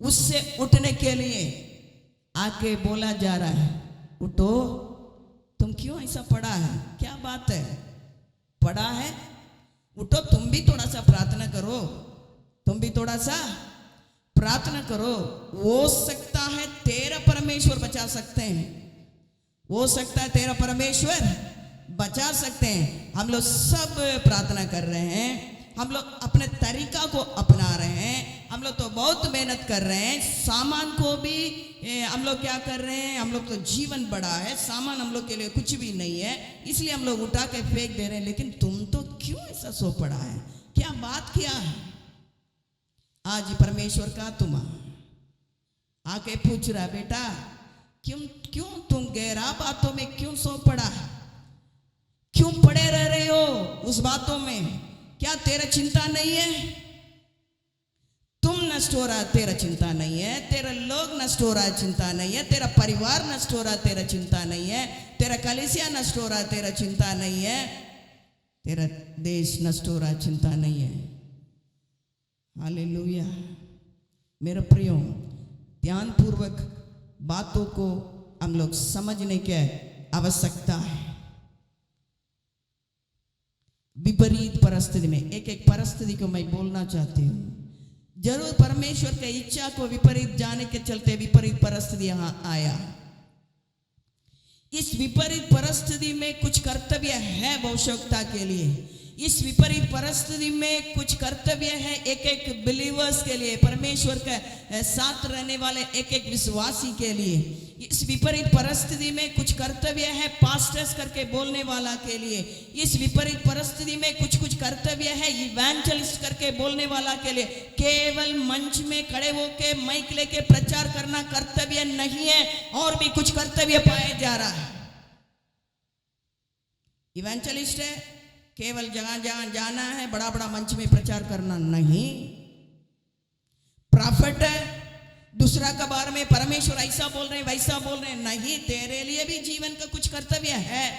उससे उठने के लिए आके बोला जा रहा है, उठो। तुम क्यों ऐसा पड़ा है? क्या बात है? पड़ा है, उठो। तुम भी थोड़ा सा प्रार्थना करो, तुम भी थोड़ा सा प्रार्थना करो। हो सकता है तेरा परमेश्वर बचा सकते हैं, हो सकता है तेरा परमेश्वर बचा सकते हैं। हम लोग सब प्रार्थना कर रहे हैं, हम लोग अपने तरीका को अपना रहे हैं, हम लोग तो बहुत मेहनत कर रहे हैं। सामान को भी हम लोग क्या कर रहे हैं? हम लोग तो जीवन बड़ा है, सामान हम लोग के लिए कुछ भी नहीं है, इसलिए हम लोग उठा के फेंक दे रहे हैं। लेकिन तुम तो क्यों ऐसा सो पड़ा है? क्या बात किया है? आज परमेश्वर का तुम आके पूछ रहा है, बेटा क्यों तुम गहरा बातों में क्यों सो पड़ा है? क्यों पड़े रह रहे हो उस बातों में? क्या तेरा चिंता नहीं है? तुम नष्ट हो रहा है, तेरा चिंता नहीं है। तेरा लोग नष्ट हो रहा है, चिंता नहीं है। तेरा परिवार नष्ट हो रहा है, तेरा चिंता नहीं है। तेरा कलीसिया नष्ट हो रहा है, तेरा चिंता नहीं है। तेरा देश नष्ट हो रहा है, चिंता नहीं है। हालेलुया। मेरे प्रियो, ध्यान पूर्वक बातों को हम लोग समझने की आवश्यकता है। विपरीत परिस्थिति में एक परिस्थिति को मैं बोलना चाहती हूँ। जरूर परमेश्वर के इच्छा को विपरीत जाने के चलते विपरीत परिस्थिति यहां आया। इस विपरीत परिस्थिति में कुछ कर्तव्य है भविष्यवक्ता के लिए। इस विपरीत परिस्थिति में कुछ कर्तव्य है एक एक बिलीवर्स के लिए, परमेश्वर के साथ रहने वाले एक एक विश्वासी के लिए। इस विपरीत परिस्थिति में कुछ कर्तव्य है पास्टर्स करके बोलने वाला के लिए। इस विपरीत परिस्थिति में कुछ कर्तव्य है इवेंजलिस्ट करके बोलने वाला के लिए। केवल मंच में खड़े होके माइक लेके प्रचार करना कर्तव्य नहीं है, और भी कुछ कर्तव्य पाया जा रहा है। इवेंजलिस्ट है, केवल जगह जगह जाना है, बड़ा बड़ा मंच में प्रचार करना नहीं। प्रॉफिट है, दूसरा के बारे में परमेश्वर ऐसा बोल रहे हैं वैसा बोल रहे हैं नहीं। तेरे लिए भी जीवन का कुछ कर्तव्य है।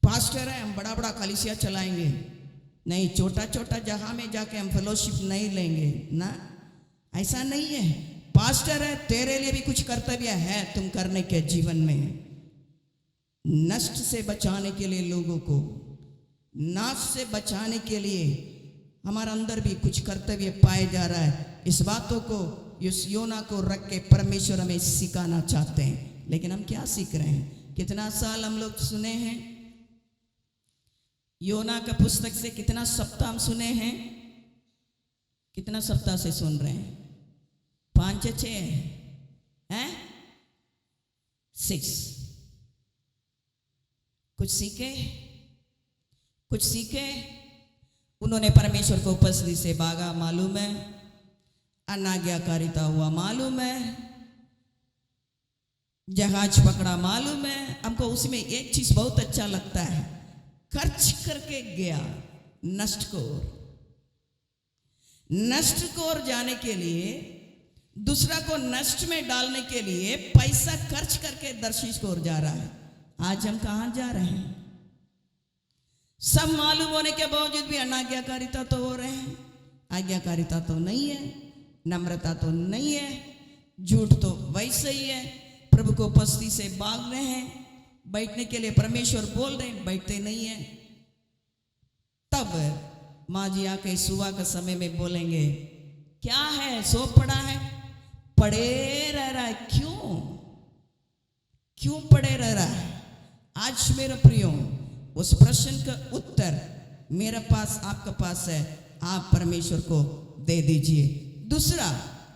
पास्टर है, हम बड़ा बड़ा कलीसिया चलाएंगे नहीं, छोटा छोटा जगह में जाके हम फेलोशिप नहीं लेंगे ना, ऐसा नहीं है। पास्टर है, तेरे लिए भी कुछ कर्तव्य है तुम करने के जीवन में। नष्ट से बचाने के लिए, लोगों को नाश से बचाने के लिए हमारे अंदर भी कुछ कर्तव्य पाए जा रहा है। इस बातों को, इस योना को रख के परमेश्वर हमें सिखाना चाहते हैं। लेकिन हम क्या सीख रहे हैं? कितना साल हम लोग सुने हैं योना का पुस्तक से कितना सप्ताह हम सुने हैं? कितना सप्ताह से सुन रहे हैं? 5 या 6 हैं? 6। कुछ सीखे? कुछ सीखे? उन्होंने परमेश्वर को उपस्थिति से भागा, मालूम है। अनाज्ञाकारिता हुआ, मालूम है। जहाज पकड़ा, मालूम है। हमको उसमें एक चीज बहुत अच्छा लगता है, खर्च करके गया। नष्ट को जाने के लिए, दूसरा को नष्ट में डालने के लिए पैसा खर्च करके दर्शिश को जा रहा है। आज हम कहां जा रहे हैं? सब मालूम होने के बावजूद भी अनाज्ञाकारिता तो हो रहे हैं, आज्ञाकारिता तो नहीं है, नम्रता तो नहीं है, झूठ तो वैसे ही है। प्रभु को उपस्थिति से भाग रहे हैं, बैठने के लिए परमेश्वर बोल रहे हैं, बैठते नहीं है। तब माँ जी आके सुबह का समय में बोलेंगे, क्या है? सो पड़ा है, पड़े रह रहा है। क्यों पड़े रह रहा है? आज मेरे प्रियो, उस प्रश्न का उत्तर मेरे पास, आपके पास है। आप परमेश्वर को दे दीजिए। दूसरा,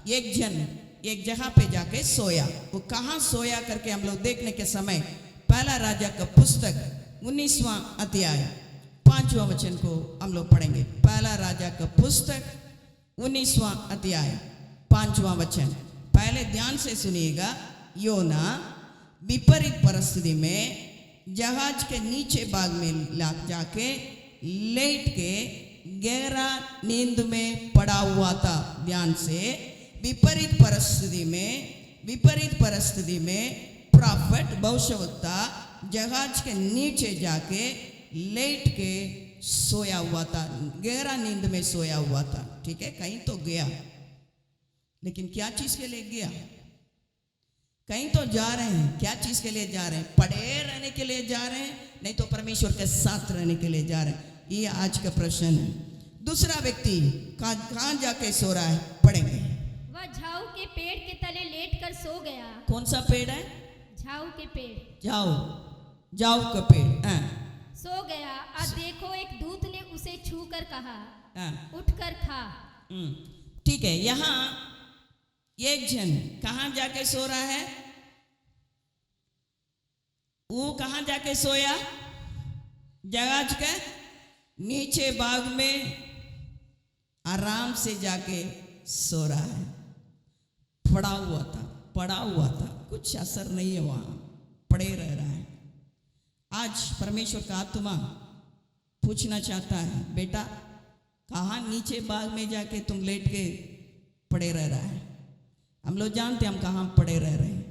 एक जन एक जगह पे जाके सोया। वो कहाँ सोया करके हम लोग देखने के समय पहला राजा का पुस्तक 19वां अध्याय 5वां वचन को हम लोग पढ़ेंगे। पहला राजा का पुस्तक 19वां अध्याय 5वां वचन। पहले ध्यान से सुनिएगा। योना विपरीत परिस्थिति में जहाज के नीचे भाग में जाके लेट के गहरा नींद में पड़ा हुआ था। ध्यान से, विपरीत परिस्थिति में प्रॉफिट भविष्यवक्ता जहाज के नीचे जाके लेट के सोया हुआ था, गहरा नींद में सोया हुआ था। ठीक है, कहीं तो गया, लेकिन क्या चीज के लिए गया? कहीं तो जा रहे हैं, क्या चीज के लिए जा रहे हैं? पड़े रहने के लिए जा रहे हैं, नहीं तो परमेश्वर के साथ रहने के लिए जा रहे हैं? ये आज का प्रश्न है। दूसरा व्यक्ति कहां जाके सो रहा है? पढ़ेंगे। वह झाऊ के पेड़ के तले लेटकर सो गया। कौन सा पेड़ है? झाऊ के पेड़। जाओ का पेड़। सो गया और देखो, एक दूत ने उसे छू कर कहा, उठकर खा। ठीक है, यहाँ एक जन कहां जाके सो रहा है? वो कहां जाके सोया? जहाज के नीचे भाग में आराम से जाके सो रहा है। पड़ा हुआ था, कुछ असर नहीं है, वहां पड़े रह रहा है। आज परमेश्वर का आत्मा पूछना चाहता है, बेटा कहां नीचे बाग में जाके तुम लेट के पड़े रह रहा है? हम लोग जानते हम कहां पड़े रह रहे हैं।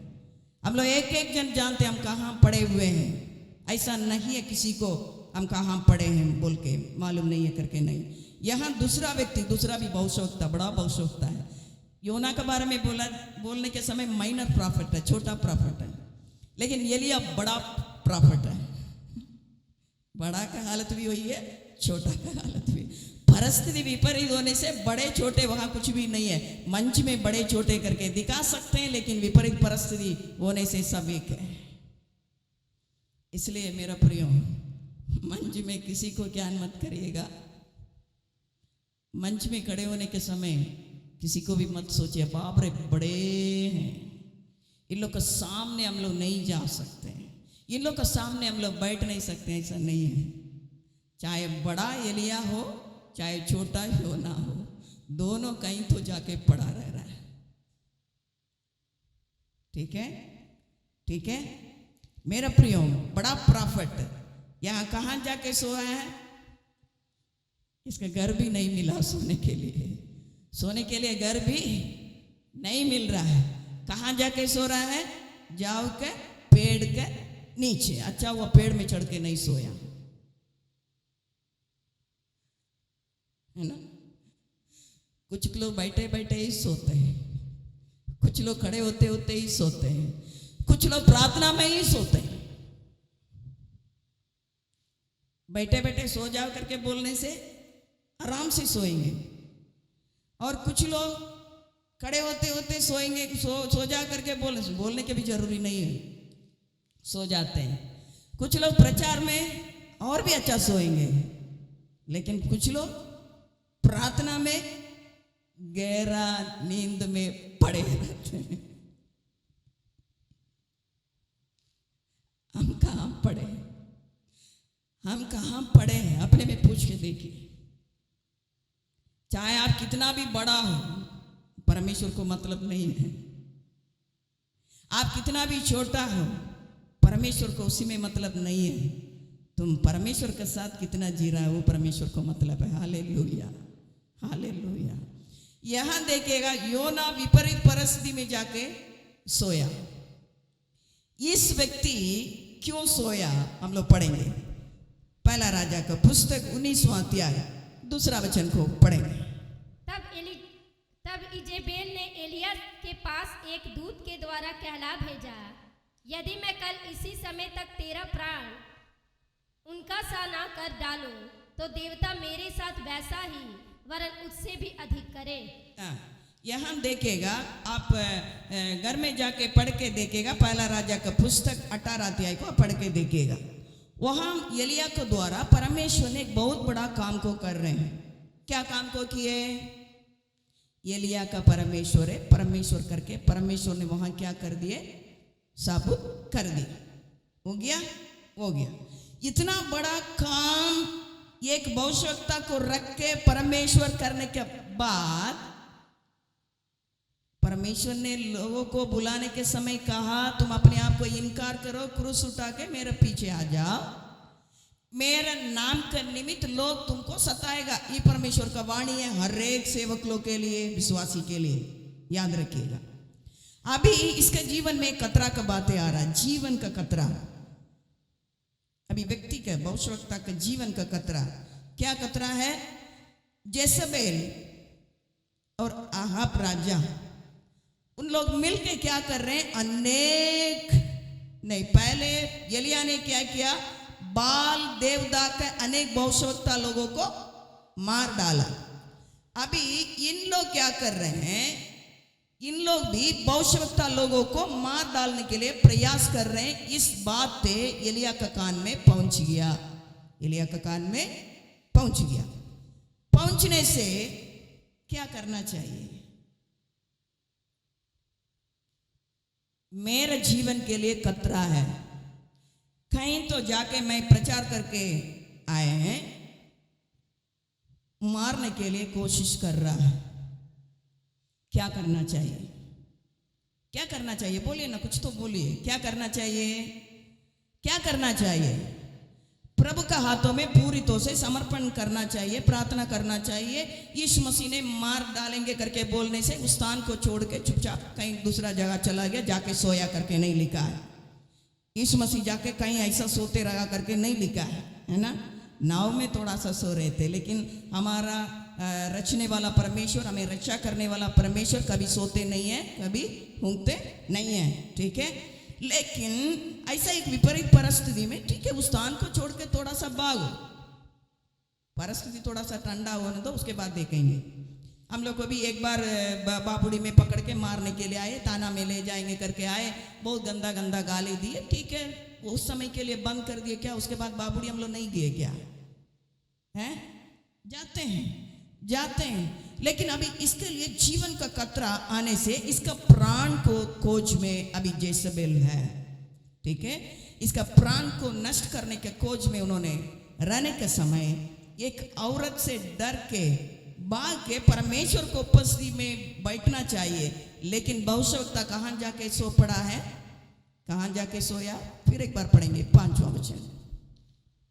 हम लोग एक जन जानते हम कहां पड़े हुए हैं। ऐसा नहीं है किसी को हम कहां पड़े हैं बोल के मालूम नहीं है करके नहीं। यहाँ दूसरा व्यक्ति, दूसरा भी भविष्यवक्ता, बड़ा भविष्यवक्ता है। योना के बारे में बोलने के समय माइनर प्रॉफिट है, छोटा प्रॉफिट है, लेकिन एलिया बड़ा प्रॉफिट है। बड़ा का हालत भी वही है, छोटा का हालत भी। परिस्थिति विपरीत होने से बड़े छोटे वहां कुछ भी नहीं है। मंच में बड़े छोटे करके दिखा सकते हैं, लेकिन विपरीत परिस्थिति होने से सब एक है। इसलिए मेरा प्रियो, मंच में किसी को ज्ञान मत करिएगा। मंच में खड़े होने के समय किसी को भी मत सोचिए बाप रे बड़े हैं, इन लोग के सामने हम लोग नहीं जा सकते, इन लोग के सामने हम लोग बैठ नहीं सकते। ऐसा नहीं है। चाहे बड़ा एलिया हो, चाहे छोटा योना हो, दोनों कहीं तो जाके पड़ा रह रहा है। ठीक है, ठीक है मेरा प्रियो, बड़ा प्रॉफिट यहाँ कहाँ जाके सोया है? इसका घर भी नहीं मिला सोने के लिए, सोने के लिए घर भी नहीं मिल रहा है। कहाँ जाके सो रहा है? जाओ के पेड़ के नीचे। अच्छा हुआ पेड़ में चढ़ के नहीं सोया, है ना। कुछ लोग बैठे बैठे ही सोते हैं, कुछ लोग खड़े होते होते ही सोते हैं, कुछ लोग प्रार्थना में ही सोते हैं। बैठे बैठे सो जाओ करके बोलने से आराम से सोएंगे, और कुछ लोग खड़े होते होते सोएंगे, सो जा करके बोलने के भी जरूरी नहीं है, सो जाते हैं। कुछ लोग प्रचार में और भी अच्छा सोएंगे, लेकिन कुछ लोग प्रार्थना में गहरा नींद में पड़े रहते हैं। हम कहाँ पड़े हैं? हम कहाँ पड़े हैं? अपने में पूछ के देखिए। चाहे आप कितना भी बड़ा हो, परमेश्वर को मतलब नहीं है। आप कितना भी छोटा हो, परमेश्वर को उसी में मतलब नहीं है। तुम परमेश्वर के साथ कितना जी रहा है, वो परमेश्वर को मतलब है। Hallelujah, hallelujah. यहां देखिएगा, योना विपरीत परिस्थिति में जाके सोया। इस व्यक्ति क्यों सोया, हम लोग पढ़ेंगे। पहला राजा का पुस्तक 19वां अध्याय 2 वचन को पढ़ेंगे। तब इजेबेल ने एलिया के पास एक दूत के द्वारा कहला भेजा, यदि मैं कल इसी समय तक तेरा प्राण उनका सा ना कर डालूं, तो देवता मेरे साथ वैसा ही वरन उससे भी अधिक करे। यहाँ देखेगा, आप घर में जाके पढ़ के देखेगा। पहला राजा का पुस्तक 18 अध्याय को पढ़ के देखिएगा। वहाँ एलिया के द्वारा परमेश्वर ने एक बहुत बड़ा काम को कर रहे हैं। क्या काम को किए? एलिया का परमेश्वर है, परमेश्वर करके परमेश्वर ने वहाँ क्या कर दिए? साबुत कर दिया। हो गया, हो गया। इतना बड़ा काम एक भविष्यवक्ता को रख के परमेश्वर करने के बाद परमेश्वर ने लोगों को बुलाने के समय कहा, तुम अपने आप को इनकार करो, क्रूस उठा के मेरे पीछे आ जाओ, मेरा नाम के निमित्त लोग तुमको सताएगा। ये परमेश्वर का वाणी है हर एक सेवक लोग के लिए, विश्वासी के लिए, याद रखिएगा। अभी इसके जीवन में खतरा का बातें आ रहा है, जीवन का खतरा। अभी व्यक्ति का, भविष्यवक्ता का जीवन का खतरा। क्या खतरा है? जेसबेल और आहाब राजा, उन लोग मिलके क्या कर रहे हैं? पहले एलिया ने क्या किया? बाल देवता के अनेक भविष्यवक्ता लोगों को मार डाला। अभी इन लोग क्या कर रहे हैं? इन लोग भी भविष्यवक्ता लोगों को मार डालने के लिए प्रयास कर रहे हैं। इस बात पे एलिया का कान में पहुंच गया। एलिया का कान में पहुंच गया। पहुंचने से क्या करना चाहिए? मेरे जीवन के लिए खतरा है, कहीं तो जाके मैं प्रचार करके आए हैं, मारने के लिए कोशिश कर रहा है। क्या करना चाहिए? क्या करना चाहिए? बोलिए ना, कुछ तो बोलिए। क्या करना चाहिए? क्या करना चाहिए? प्रभु का हाथों में पूरी तरह से समर्पण करना चाहिए, प्रार्थना करना चाहिए। यीशु मसीह ने मार डालेंगे करके बोलने से उस स्थान को छोड़ के चुपचाप कहीं दूसरा जगह चला गया, जाके सोया करके नहीं लिखा है। यीशु मसीह जाके कहीं ऐसा सोते रहा करके नहीं लिखा है ना। नाव में थोड़ा सा सो रहे थे, लेकिन हमारा रचने वाला परमेश्वर, हमें रक्षा करने वाला परमेश्वर कभी सोते नहीं है, कभी ऊँघते नहीं है, ठीक है। लेकिन ऐसा एक विपरीत परिस्थिति में, ठीक है, उस स्थान को छोड़ के थोड़ा सा भागो, परिस्थिति थोड़ा सा ठंडा होने दो, उसके बाद देखेंगे। हम लोग को भी एक बार बाबूड़ी में पकड़ के मारने के लिए आए, ताना में ले जाएंगे करके आए, बहुत गंदा गंदा गाली दिए, ठीक है, उस समय के लिए बंद कर दिए। क्या उसके बाद बाबूड़ी हम लोग नहीं गए क्या? हैं? जाते हैं, लेकिन अभी इसके लिए जीवन का खतरा आने से इसका प्राण को खोज में अभी जेसबेल है, ठीक है। इसका प्राण को नष्ट करने के खोज में उन्होंने रहने के समय एक औरत से डर के भाग के परमेश्वर को उपस्थिति में बैठना चाहिए। लेकिन भविष्यवक्ता कहाँ जाके सो पड़ा है? कहाँ जाके सोया? फिर एक बार पढ़ेंगे 5वां वचन।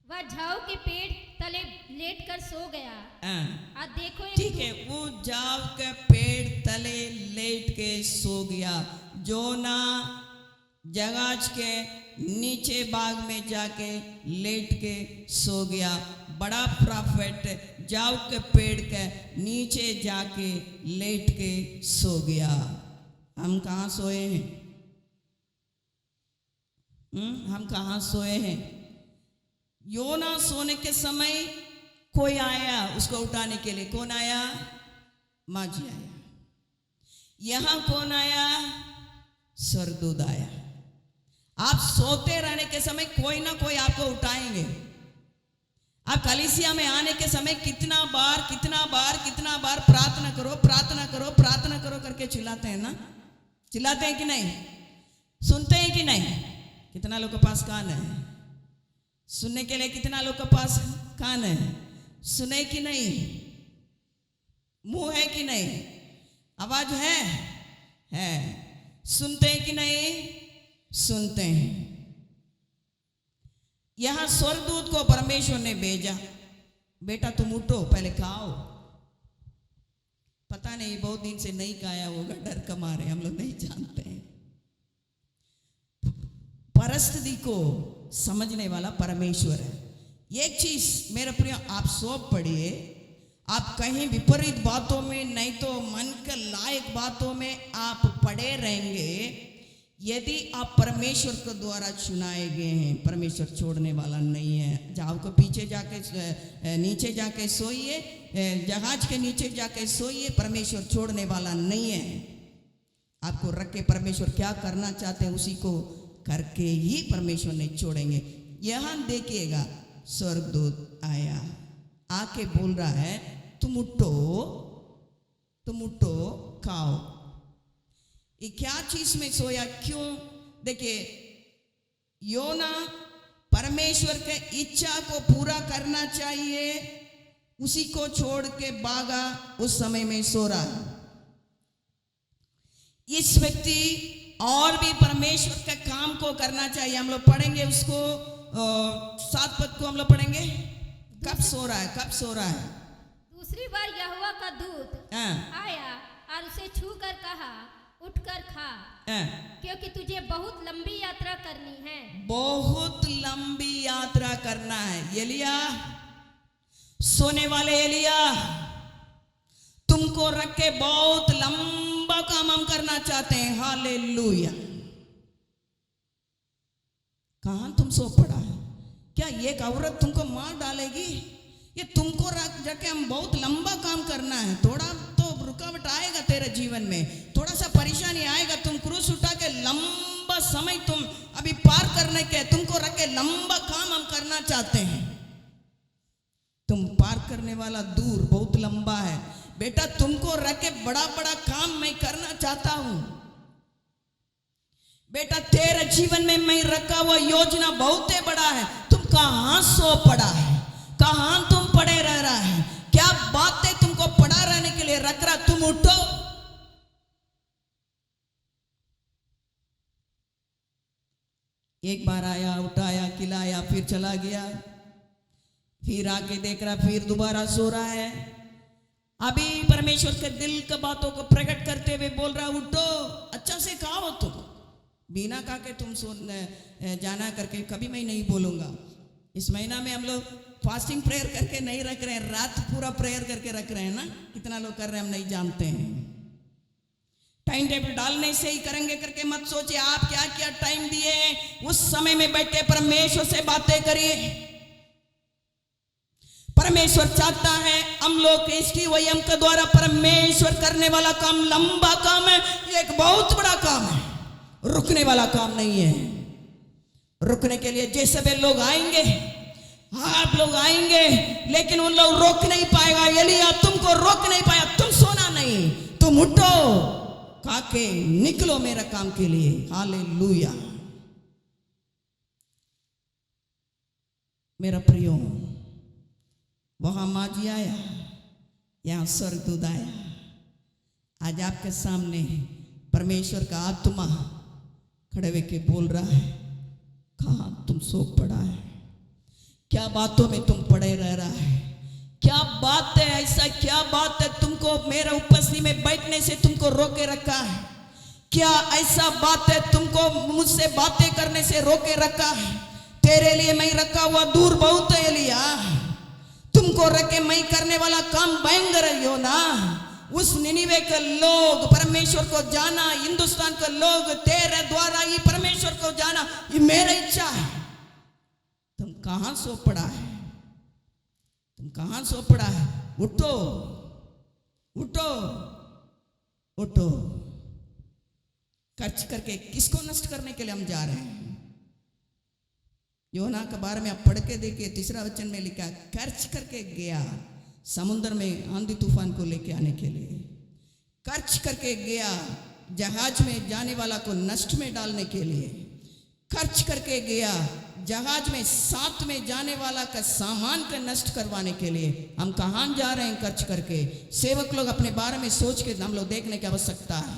वह झाऊ के पेड़ तले लेटकर सो गया। आज देखो, ठीक है, वो झाऊ के पेड़ तले लेट के सो गया। जोना जहाज के नीचे बाग में जाके लेट के सो गया। बड़ा प्रॉफिट झाऊ के पेड़ के नीचे जाके लेट के सो गया। हम कहाँ सोए हैं? हम कहाँ सोए हैं? योना सोने के समय कोई आया उसको उठाने के लिए। कौन आया? माजी आया। यहां कौन आया? सरदूत आया। आप सोते रहने के समय कोई ना कोई आपको उठाएंगे, आप कलीसिया में आने के समय कितना बार प्रार्थना करो, प्रार्थना करो, प्रार्थना करो करके चिल्लाते हैं ना? चिल्लाते हैं कि नहीं? सुनते हैं कि नहीं? कितना लोग के पास कान है? सुनने के लिए कितना लोग के पास कान है? सुने कि नहीं? मुंह है कि नहीं? आवाज है। सुनते हैं कि नहीं? सुनते हैं। यहां स्वर्गदूत को परमेश्वर ने भेजा, बेटा तुम उठो, पहले खाओ। पता नहीं बहुत दिन से नहीं खाया होगा, डर का मारे, हम लोग नहीं जानते हैं। परिस्थिति को समझने वाला परमेश्वर है। एक चीज मेरे प्रिय, आप सब पढ़िए, आप कहीं विपरीत बातों में, नहीं तो मन के लायक बातों में आप पड़े रहेंगे। यदि आप परमेश्वर के द्वारा चुनाए गए हैं, परमेश्वर छोड़ने वाला नहीं है। जाओ को पीछे जाके नीचे जाके सोइए, जहाज के नीचे जाके सोइए, परमेश्वर छोड़ने वाला नहीं है। आपको रख के परमेश्वर क्या करना चाहते हैं उसी को करके ही परमेश्वर नहीं छोड़ेंगे। यहां देखिएगा, स्वर्गदूत आया, आके बोल रहा है तुम उठो खाओ। ये क्या चीज में सोया, क्यों? देखिए, योना परमेश्वर के इच्छा को पूरा करना चाहिए, उसी को छोड़ के भागा, उस समय में सो रहा है। इस व्यक्ति और भी परमेश्वर के काम को करना चाहिए। हम लोग पढ़ेंगे उसको, 7 पद को हम लोग पढ़ेंगे। कब सो रहा है? दूसरी बार यहोवा का दूत आया और उसे छू कर कहा, उठकर खा, क्योंकि तुझे बहुत लंबी यात्रा करनी है। बहुत लंबी यात्रा करना है। एलिया, सोने वाले एलिया, तुमको रख के बहुत लंबा काम हम करना चाहते हैं। हालेलुया। कहां तुम सो पड़ा है? क्या एक औरत तुमको मार डालेगी? ये तुमको रख जाके हम बहुत लंबा काम करना है। थोड़ा तो रुकावट आएगा तेरे जीवन में, थोड़ा सा परेशानी आएगा। तुम क्रूस उठा के लंबा समय तुम अभी पार करने के, तुमको रख के लंबा काम हम करना चाहते हैं। तुम पार करने वाला दूर बहुत लंबा है बेटा, तुमको रख के बड़ा बड़ा काम मैं करना चाहता हूं बेटा। तेरे जीवन में मैं रखा हुआ योजना बहुत ही बड़ा है। तुम कहां सो पड़ा है? कहां तुम पड़े रह रहा है? क्या बातें तुमको पड़ा रहने के लिए रख रहा? तुम उठो। एक बार आया, उठाया, खिलाया, फिर चला गया, फिर आके देख रहा, फिर दोबारा सो रहा है। अभी परमेश्वर के दिल की बातों को प्रकट करते हुए बोल रहा, उठो, अच्छा से खाओ। तुम बिना खा के तुम सो जाना करके कभी मैं नहीं बोलूंगा। इस महीना में हम लोग फास्टिंग प्रेयर करके नहीं रख रहे हैं, रात पूरा प्रेयर करके रख रहे हैं ना। कितना लोग कर रहे हैं हम नहीं जानते हैं। टाइम टेबल डालने से ही करेंगे करके मत सोचिए। आप क्या क्या टाइम दिए, उस समय में बैठ के परमेश्वर से बातें करिए। परमेश्वर चाहता है हम लोग इसकी वयम के द्वारा परमेश्वर करने वाला काम लंबा काम है, एक बहुत बड़ा काम है, रुकने वाला काम नहीं है। रुकने के लिए जैसे वे लोग आएंगे, आप लोग आएंगे, लेकिन उन लोग रोक नहीं पाएगा। एलिया तुमको रोक नहीं पाया, तुम सोना नहीं, तुम उठो, खाके निकलो मेरा काम के लिए। हालेलुया। मेरा प्रियो, वहां माजी आया, यहां स्वर्गदूत आया। आज आपके सामने परमेश्वर का आत्मा खड़े होके बोल रहा है, कहां तुम सो पड़ा है? क्या बातों में तुम पड़े रह रहा है? क्या बात है, ऐसा क्या बात है तुमको मेरे उपस्थिति में बैठने से तुमको रोके रखा है? क्या ऐसा बात है तुमको मुझसे बातें करने से रोके रखा है? तेरे लिए मैं रखा हुआ दूर बहुत है एलिया। तुमको रखे मैं करने वाला काम भयंकर है। यो ना, उस निनिवे के लोग परमेश्वर को जाना, हिंदुस्तान के लोग तेरे द्वारा ही परमेश्वर को जाना, ये मेरी इच्छा है। तुम कहां सो पड़ा है? तुम कहां सो पड़ा है? उठो, उठो, उठो। खर्च करके किसको नष्ट करने के लिए हम जा रहे हैं? योना के बारे में आप पढ़ के देखिए, 3 वचन में लिखा, खर्च करके गया समुद्र में आंधी तूफान को लेके आने के लिए, खर्च करके गया जहाज में जाने वाला को नष्ट में डालने के लिए, खर्च करके गया जहाज में साथ में जाने वाला का सामान का नष्ट करवाने के लिए। हम कहाँ जा रहे हैं खर्च करके? सेवक लोग अपने बारे में सोच के हम लोग देखने की आवश्यकता है।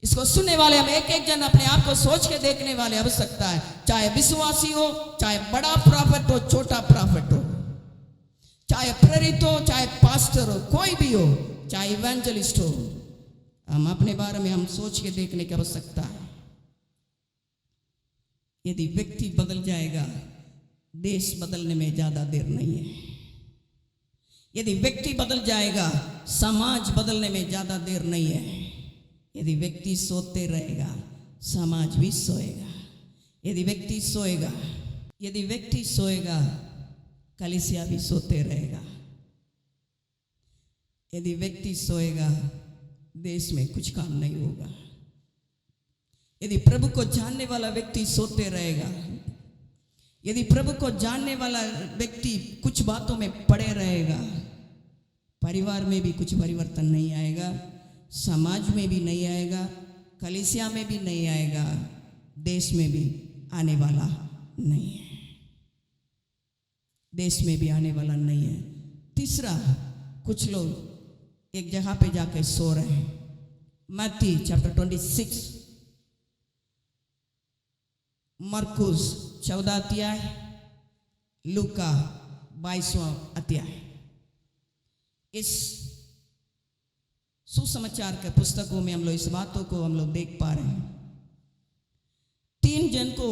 इसको सुनने वाले हम एक एक जन अपने आप को सोच के देखने वाले आवश्यकता है। चाहे विश्वासी हो, चाहे बड़ा प्रॉफिट हो, छोटा प्रॉफिट हो, चाहे प्रेरित हो, चाहे पास्टर हो, कोई भी हो, चाहे इवेंजलिस्ट हो, हम अपने बारे में हम सोच के देखने की आवश्यकता है। यदि व्यक्ति बदल जाएगा, देश बदलने में ज्यादा देर नहीं है। यदि व्यक्ति बदल जाएगा, समाज बदलने में ज्यादा देर नहीं है। यदि व्यक्ति सोते रहेगा, समाज भी सोएगा। यदि व्यक्ति सोएगा, कलीसिया भी सोते रहेगा। यदि व्यक्ति सोएगा, देश में कुछ काम नहीं होगा। यदि प्रभु को जानने वाला व्यक्ति सोते रहेगा, यदि प्रभु को जानने वाला व्यक्ति कुछ बातों में पड़े रहेगा, परिवार में भी कुछ परिवर्तन नहीं आएगा, समाज में भी नहीं आएगा, कलीसिया में भी नहीं आएगा, देश में भी आने वाला नहीं है। देश में भी आने वाला नहीं है। तीसरा, कुछ लोग एक जगह पे जाके सो रहे हैं। मत्ती चैप्टर 26, मरकुस 14 अध्याय, लूका 22वां अध्याय। इस सुसमाचार के पुस्तकों में हम लोग इस बातों को हम लोग देख पा रहे हैं। 3 जन को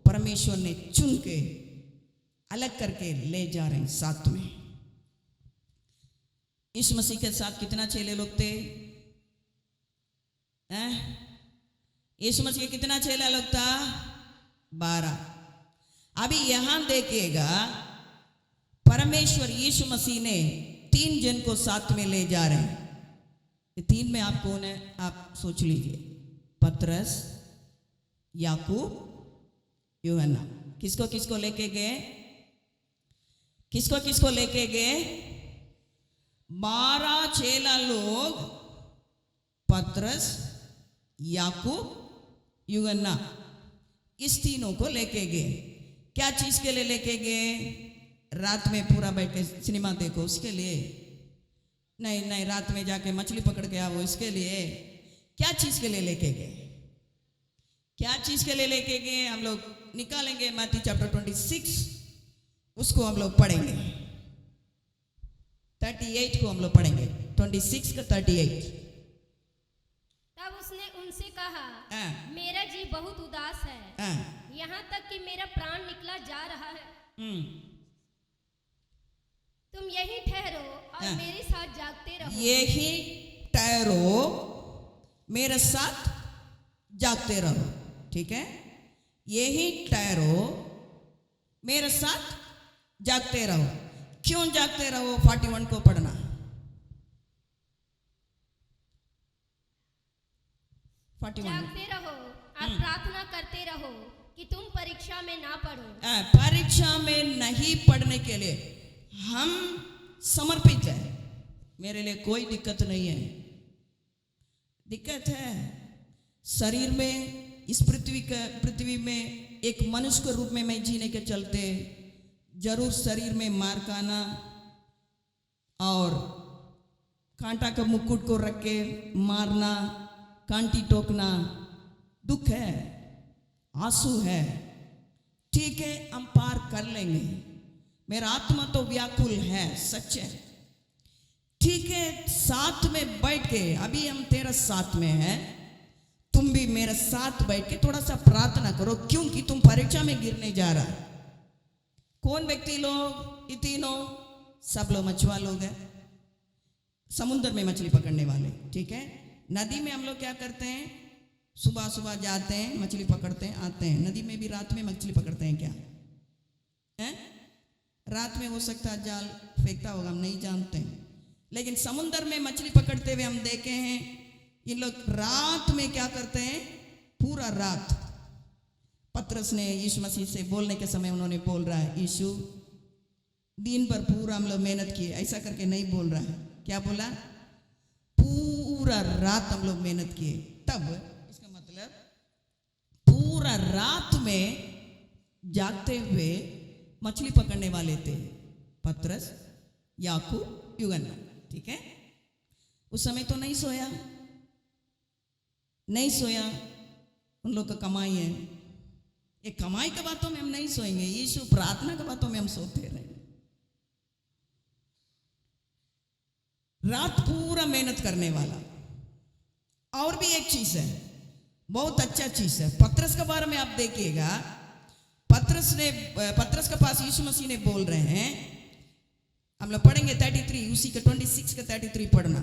परमेश्वर ने चुन के अलग करके ले जा रहे हैं साथ में। इस मसीह के साथ कितना चेले लोग थे? यीशु मसीह के कितना चेला लोग था? 12। अभी यहां देखिएगा, परमेश्वर यीशु मसीह ने 3 जन को साथ में ले जा रहे हैं। ये 3 में आप कौन है? आप सोच लीजिए। पतरस, याकूब, यूहन्ना। किसको किसको लेके गए? किसको किसको लेके गए? 12 चेला लोग, पतरस, याकूब, यूहन्ना, इस तीनों को लेके गए। क्या चीज के लिए लेके गए? रात में पूरा बैठ के सिनेमा देखो उसके लिए नहीं, रात में जाके मछली पकड़ के आओ इसके लिए। क्या चीज के लिए लेके गए? क्या चीज के लिए लेके गए? हम लोग निकालेंगे मत्ती चैप्टर 26, उसको हम लोग पढ़ेंगे। 38 को हम लोग पढ़ेंगे, 26 का 38। तब उसने उनसे कहा, मेरा जी बहुत उदास है, यहाँ तक कि मेरा प्राण निकला जा रहा है। तुम यही ठहरो और मेरे साथ जागते रहो। यही ठहरो, मेरे साथ जागते रहो। ठीक है, यही ठहरो, मेरे साथ जागते रहो। क्यों जागते रहो? 41 को पढ़ना। 41। जागते रहो और प्रार्थना करते रहो कि तुम परीक्षा में ना पढ़ो। परीक्षा में नहीं पढ़ने के लिए हम समर्पित है। मेरे लिए कोई दिक्कत नहीं है। दिक्कत है शरीर में, इस पृथ्वी में एक मनुष्य के रूप में मैं जीने के चलते जरूर शरीर में मार खाना और कांटा का मुकुट को रख के मारना, कांटी टोकना दुख है, आंसू है। ठीक है, हम पार कर लेंगे। मेरा आत्मा तो व्याकुल है, सच है। ठीक है, साथ में बैठ के, अभी हम तेरा साथ में हैं, तुम भी मेरे साथ बैठ के थोड़ा सा प्रार्थना करो, क्योंकि तुम परीक्षा में गिरने जा रहा है। कौन व्यक्ति लोग? ये तीनों सब लोग मछुआ लोग हैं, समुद्र में मछली पकड़ने वाले। ठीक है, नदी में हम लोग क्या करते हैं? सुबह सुबह जाते हैं, मछली पकड़ते हैं, आते हैं। नदी में भी रात में मछली पकड़ते हैं क्या? हैं? रात में हो सकता है जाल फेंकता होगा, हम नहीं जानते हैं। लेकिन समुद्र में मछली पकड़ते हुए हम देखे हैं, ये लोग रात में क्या करते हैं? पूरा रात पतरस ने यीशु मसीह से बोलने के समय उन्होंने बोल रहा है, यीशु दिन भर पूरा हम लोग मेहनत किए, ऐसा करके नहीं बोल रहा है। क्या बोला? पूरा रात हम लोग मेहनत किए। तब इसका मतलब पूरा रात में जागते हुए मछली पकड़ने वाले थे पतरस, याकूब, यूहन्ना। ठीक है, उस समय तो नहीं सोया, नहीं सोया। उन लोग का कमाई है, ये कमाई के बातों में हम नहीं सोएंगे, यीशु प्रार्थना के बातों में हम सोते रहेंगे। रात पूरा मेहनत करने वाला। और भी एक चीज है, बहुत अच्छा चीज है, पतरस के बारे में आप देखिएगा। पतरस के पास यीशु मसीह ने बोल रहे हैं, हम लोग पढ़ेंगे 33, उसी के 26 के 33 पढ़ना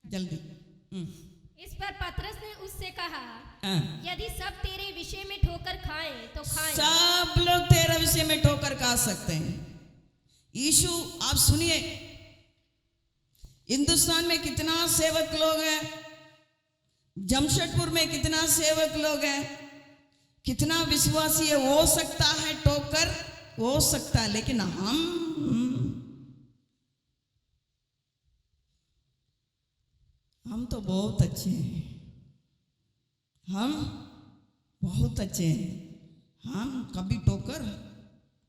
जल्दी। इस पर पतरस ने उससे कहा, हाँ। यदि सब तेरे विषय में ठोकर खाएं तो खाएं। सब लोग तेरे विषय में ठोकर खा सकते हैं। यीशु, आप सुनिए, हिंदुस्तान में कितना सेवक लोग हैं, जमशेदपुर में कितना सेवक लोग हैं, कितना विश्वासी है, हो सकता है ठोकर, हो सकता है, लेकिन हम तो बहुत अच्छे हैं, हम बहुत अच्छे हैं, हम कभी ठोकर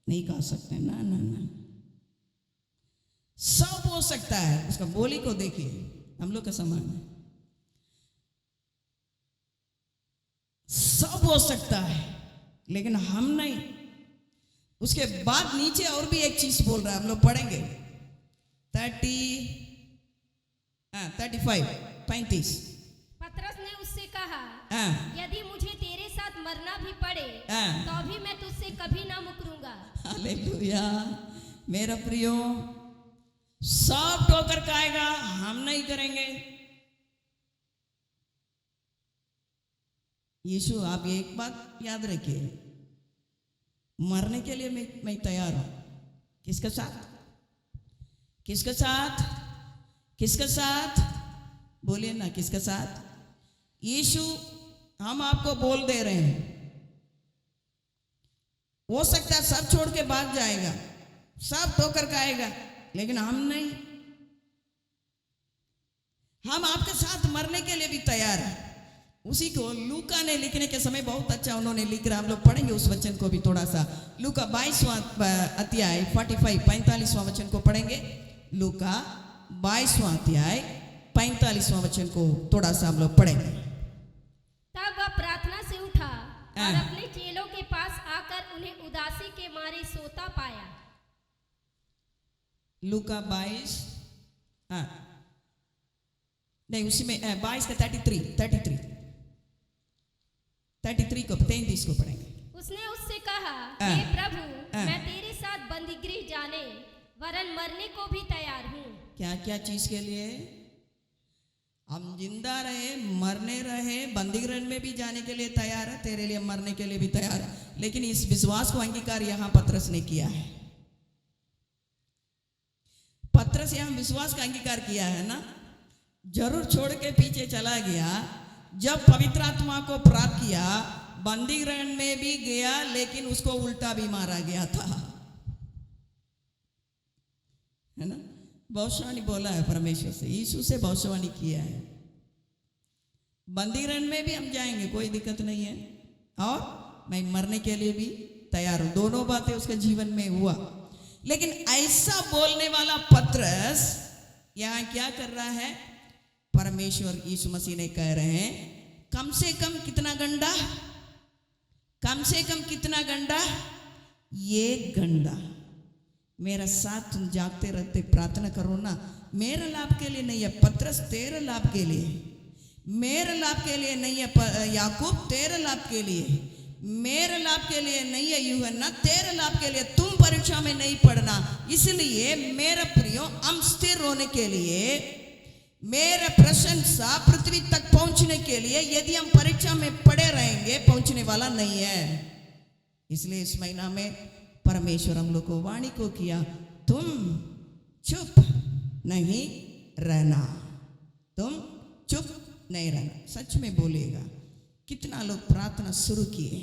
नहीं खा सकते। ना ना ना, सब हो सकता है। उसका बोली को देखिए, हम लोग का समान है, सब हो सकता है, लेकिन हम नहीं। उसके बाद नीचे और भी एक चीज बोल रहा है, हम लोग पढ़ेंगे 35। पतरस ने उससे कहा, हाँ। यदि मुझे तेरे साथ मरना भी पड़े हाँ। तो भी मैं तुझसे कभी ना मुकरूंगा। हालेलुया। मेरा प्रियो, सब ठोकर खाएगा, हम नहीं करेंगे। यीशु, आप एक बात याद रखिए, मरने के लिए मैं तैयार हूं। किसके साथ? किसके साथ? किसके साथ? बोलिए ना, किसके साथ? यीशु, हम आपको बोल दे रहे हैं, हो सकता है सब छोड़ के भाग जाएगा, सब ठोकर खाएगा, लेकिन हम नहीं। हम आपके साथ मरने के लिए भी तैयार हैं। उसी को लूका ने लिखने के समय बहुत अच्छा उन्होंने लिख रहा, हम लोग पढ़ेंगे उस वचन को भी थोड़ा सा। लूका 22वां अध्याय 45वां वचन को पढ़ेंगे। लूका 22वां अध्याय 45वां वचन को थोड़ा सा हम लोग पढ़ेंगे। तब वह प्रार्थना से उठा और हाँ। अपने चेलों के पास आकर उन्हें उदासी के मारे सोता पाया। लूका 22, हाँ नहीं, उसी में 22 का 33 को 33 को पढ़ेंगे। उसने उससे कहा, हाँ। हे प्रभु, हाँ। मैं तेरे साथ बंदीगृह जाने वरन मरने को भी तैयार हूँ। क्या क्या चीज के लिए? हम जिंदा रहे, मरने रहे, बंदीगृह में भी जाने के लिए तैयार है, तेरे लिए मरने के लिए भी तैयार है। लेकिन इस विश्वास को अंगीकार यहां पतरस ने किया है। पतरस यहां विश्वास का अंगीकार किया है ना, जरूर छोड़ के पीछे चला गया। जब पवित्र आत्मा को प्राप्त किया, बंदीगृह में भी गया, लेकिन उसको उल्टा भी मारा गया था, है ना। भविष्यवाणी बोला है परमेश्वर से, यीशु से भविष्यवाणी किया है। बंदीगृह में भी हम जाएंगे, कोई दिक्कत नहीं है, और मैं मरने के लिए भी तैयार हूं। दोनों बातें उसके जीवन में हुआ। लेकिन ऐसा बोलने वाला पतरस यहां क्या कर रहा है? परमेश्वर यीशु मसीह ने कह रहे हैं, कम से कम कितना गंडा? कम से कम कितना गंडा? ये गंडा मेरा साथ तुम जागते रहते प्रार्थना करो ना, मेरे लाभ के लिए नहीं है पतरस, तेरे लाभ के लिए, मेरे लाभ के लिए नहीं है याकूब, तेरे लाभ के लिए, मेरे लाभ के लिए नहीं है यूहन्ना, तेरे लाभ के लिए। तुम परीक्षा में नहीं पढ़ना, इसलिए मेरे प्रियो, हम स्थिर होने के लिए, मेरे प्रशंसा पृथ्वी तक पहुंचने के लिए, यदि हम परीक्षा में पड़े रहेंगे, पहुंचने वाला नहीं है। इसलिए इस महीना में परमेश्वर हम लोग को वाणी को किया, तुम चुप नहीं रहना, तुम चुप नहीं रहना। सच में बोलिएगा, कितना लोग प्रार्थना शुरू किए,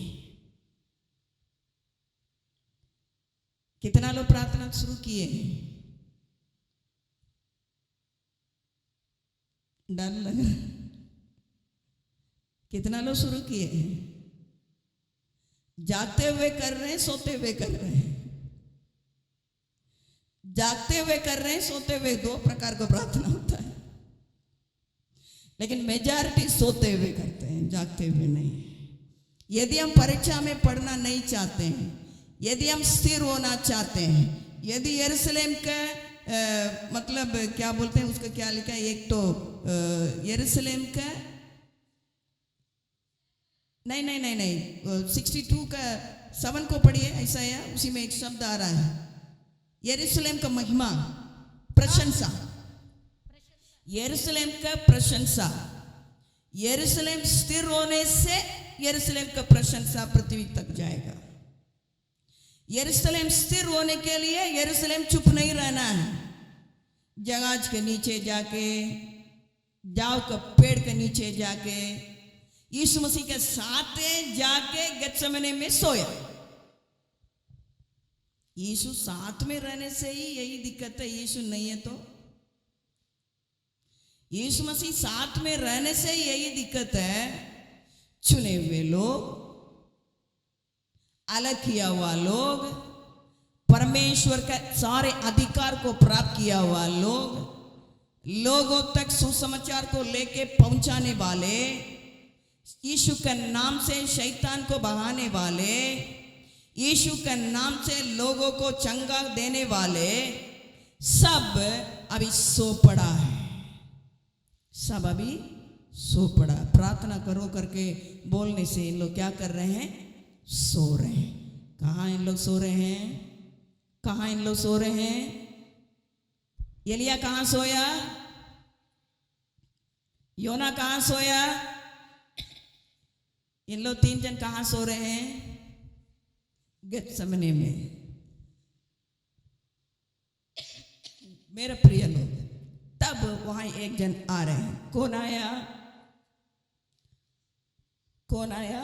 कितना लोग प्रार्थना शुरू किए, डर लग रहा, कितना लोग शुरू किए, जागते हुए कर रहे हैं, सोते हुए कर रहे हैं, जागते हुए कर रहे हैं, सोते हुए, दो प्रकार का प्रार्थना होता है, लेकिन मेजॉरिटी सोते हुए करते हैं, जागते हुए नहीं। यदि हम परीक्षा में पढ़ना नहीं चाहते हैं, यदि हम स्थिर होना चाहते हैं, यदि यरूशलेम का मतलब क्या बोलते हैं उसका, क्या लिखा है, एक तो यरूशलेम का नहीं 62 का 7 को पढ़िए, ऐसा है, उसी में एक शब्द आ रहा है, यरूशलेम का महिमा, प्रशंसा, यरूशलेम का प्रशंसा, यरूशलेम स्थिर होने से यरूशलेम का प्रशंसा पृथ्वी तक जाएगा। यरूशलेम स्थिर होने के लिए यरूशलेम चुप नहीं रहना है। जहाज के नीचे जाके, जाव का पेड़ के नीचे जाके, यीशु मसीह के साथ जाके गेत्सेमने में सोया। यीशु साथ में रहने से ही यही दिक्कत है, यीशु नहीं है तो, यीशु मसीह साथ में रहने से ही यही दिक्कत है। चुने हुए लोग, अलग किया हुआ लोग, परमेश्वर का सारे अधिकार को प्राप्त किया हुआ लोग, लोगों तक सुसमाचार को लेके पहुंचाने वाले, यीशु के नाम से शैतान को भगाने वाले, यीशु के नाम से लोगों को चंगा देने वाले, सब अभी सो पड़ा है, सब अभी सो पड़ा। प्रार्थना करो करके बोलने से इन लोग क्या कर रहे हैं, सो रहे हैं। कहाँ इन लोग सो रहे हैं, कहाँ इन लोग सो रहे हैं? एलिया कहाँ सोया, योना कहाँ सोया, इन लोग 3 जन कहाँ सो रहे हैं, गेत्सेमने में। मेरे प्रिय लोग, तब वहां एक जन आ रहे हैं। कौन आया, कौन आया?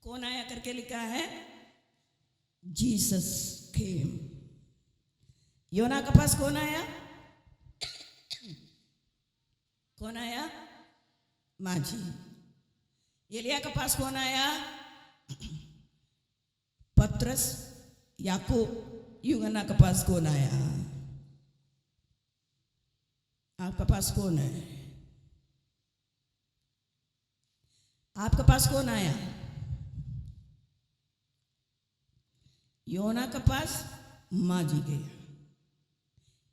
कौन आया करके लिखा है, जीसस केम। योना के पास कौन आया, कौन आया? माझी। एलिया के पास कौन आया? पत्रस, याकूब, यूहन्ना के पास कौन आया? आपके पास कौन है? आपके पास कौन आया? योना के पास माजी गया,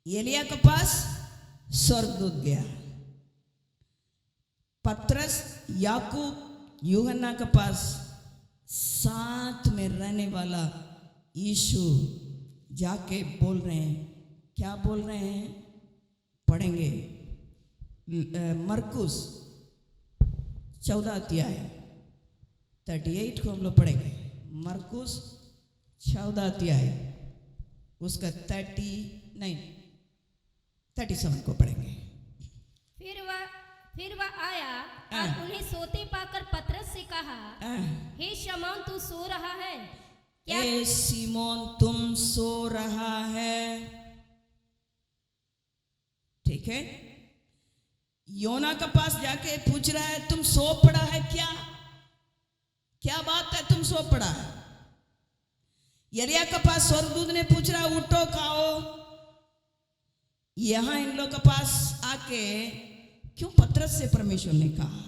एलिया के पास स्वर्गदूत गया, पत्रस, याकूब, यूहन्ना के पास साथ में रहने वाला यीशु जाके बोल रहे हैं। क्या बोल रहे हैं? पढ़ेंगे मरकुस 14 अध्याय 38 को हम लोग पढ़ेंगे। मरकुस 14 अध्याय उसका 37 को पढ़ेंगे। फिर वह आया और उन्हें सोते पाकर पतरस से कहा, हे शमौन तू सो रहा है क्या? हे सीमोन तुम सो रहा है। ठीक है, योना के पास जाके पूछ रहा है तुम सो पड़ा है क्या? क्या बात है तुम सो पड़ा है? एलिया के पास स्वर्गदूत ने पूछ रहा उठो खाओ। यहां इन लोग के पास आके क्यों पतरस से परमेश्वर ने कहा?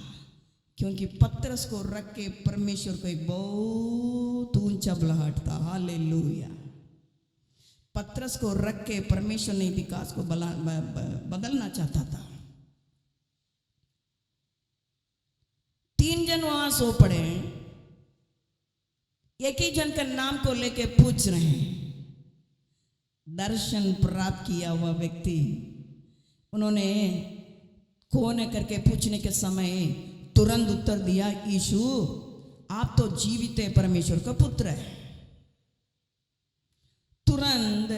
क्योंकि पतरस को रख के परमेश्वर को एक बहुत ऊंचा बुलाहट था। हालेलुया। पतरस को रख के परमेश्वर ने विकास को बदलना चाहता था। 3 जन वहां सो पड़े, एक ही जन का नाम को लेके पूछ रहे हैं। दर्शन प्राप्त किया हुआ व्यक्ति, उन्होंने कौन है करके पूछने के समय तुरंत उत्तर दिया, यीशु आप तो जीवित है परमेश्वर का पुत्र है। तुरंत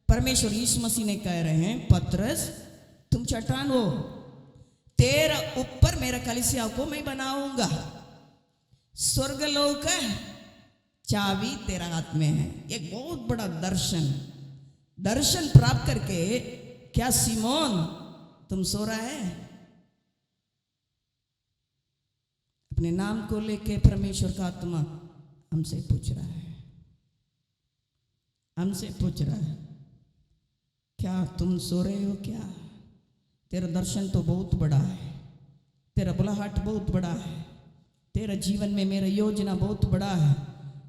परमेश्वर यीशु मसीह ने कह रहे हैं, पतरस तुम चट्टान हो, तेरा ऊपर मेरा कलीसिया को मैं बनाऊंगा, स्वर्गलोक चाबी तेरा हाथ में है। एक बहुत बड़ा दर्शन प्राप्त करके, क्या सिमोन तुम सो रहा है? अपने नाम को लेके परमेश्वर का आत्मा हमसे पूछ रहा है, क्या तुम सो रहे हो क्या? तेरा दर्शन तो बहुत बड़ा है, तेरा बुलाहट बहुत बड़ा है, तेरा जीवन में मेरा योजना बहुत बड़ा है।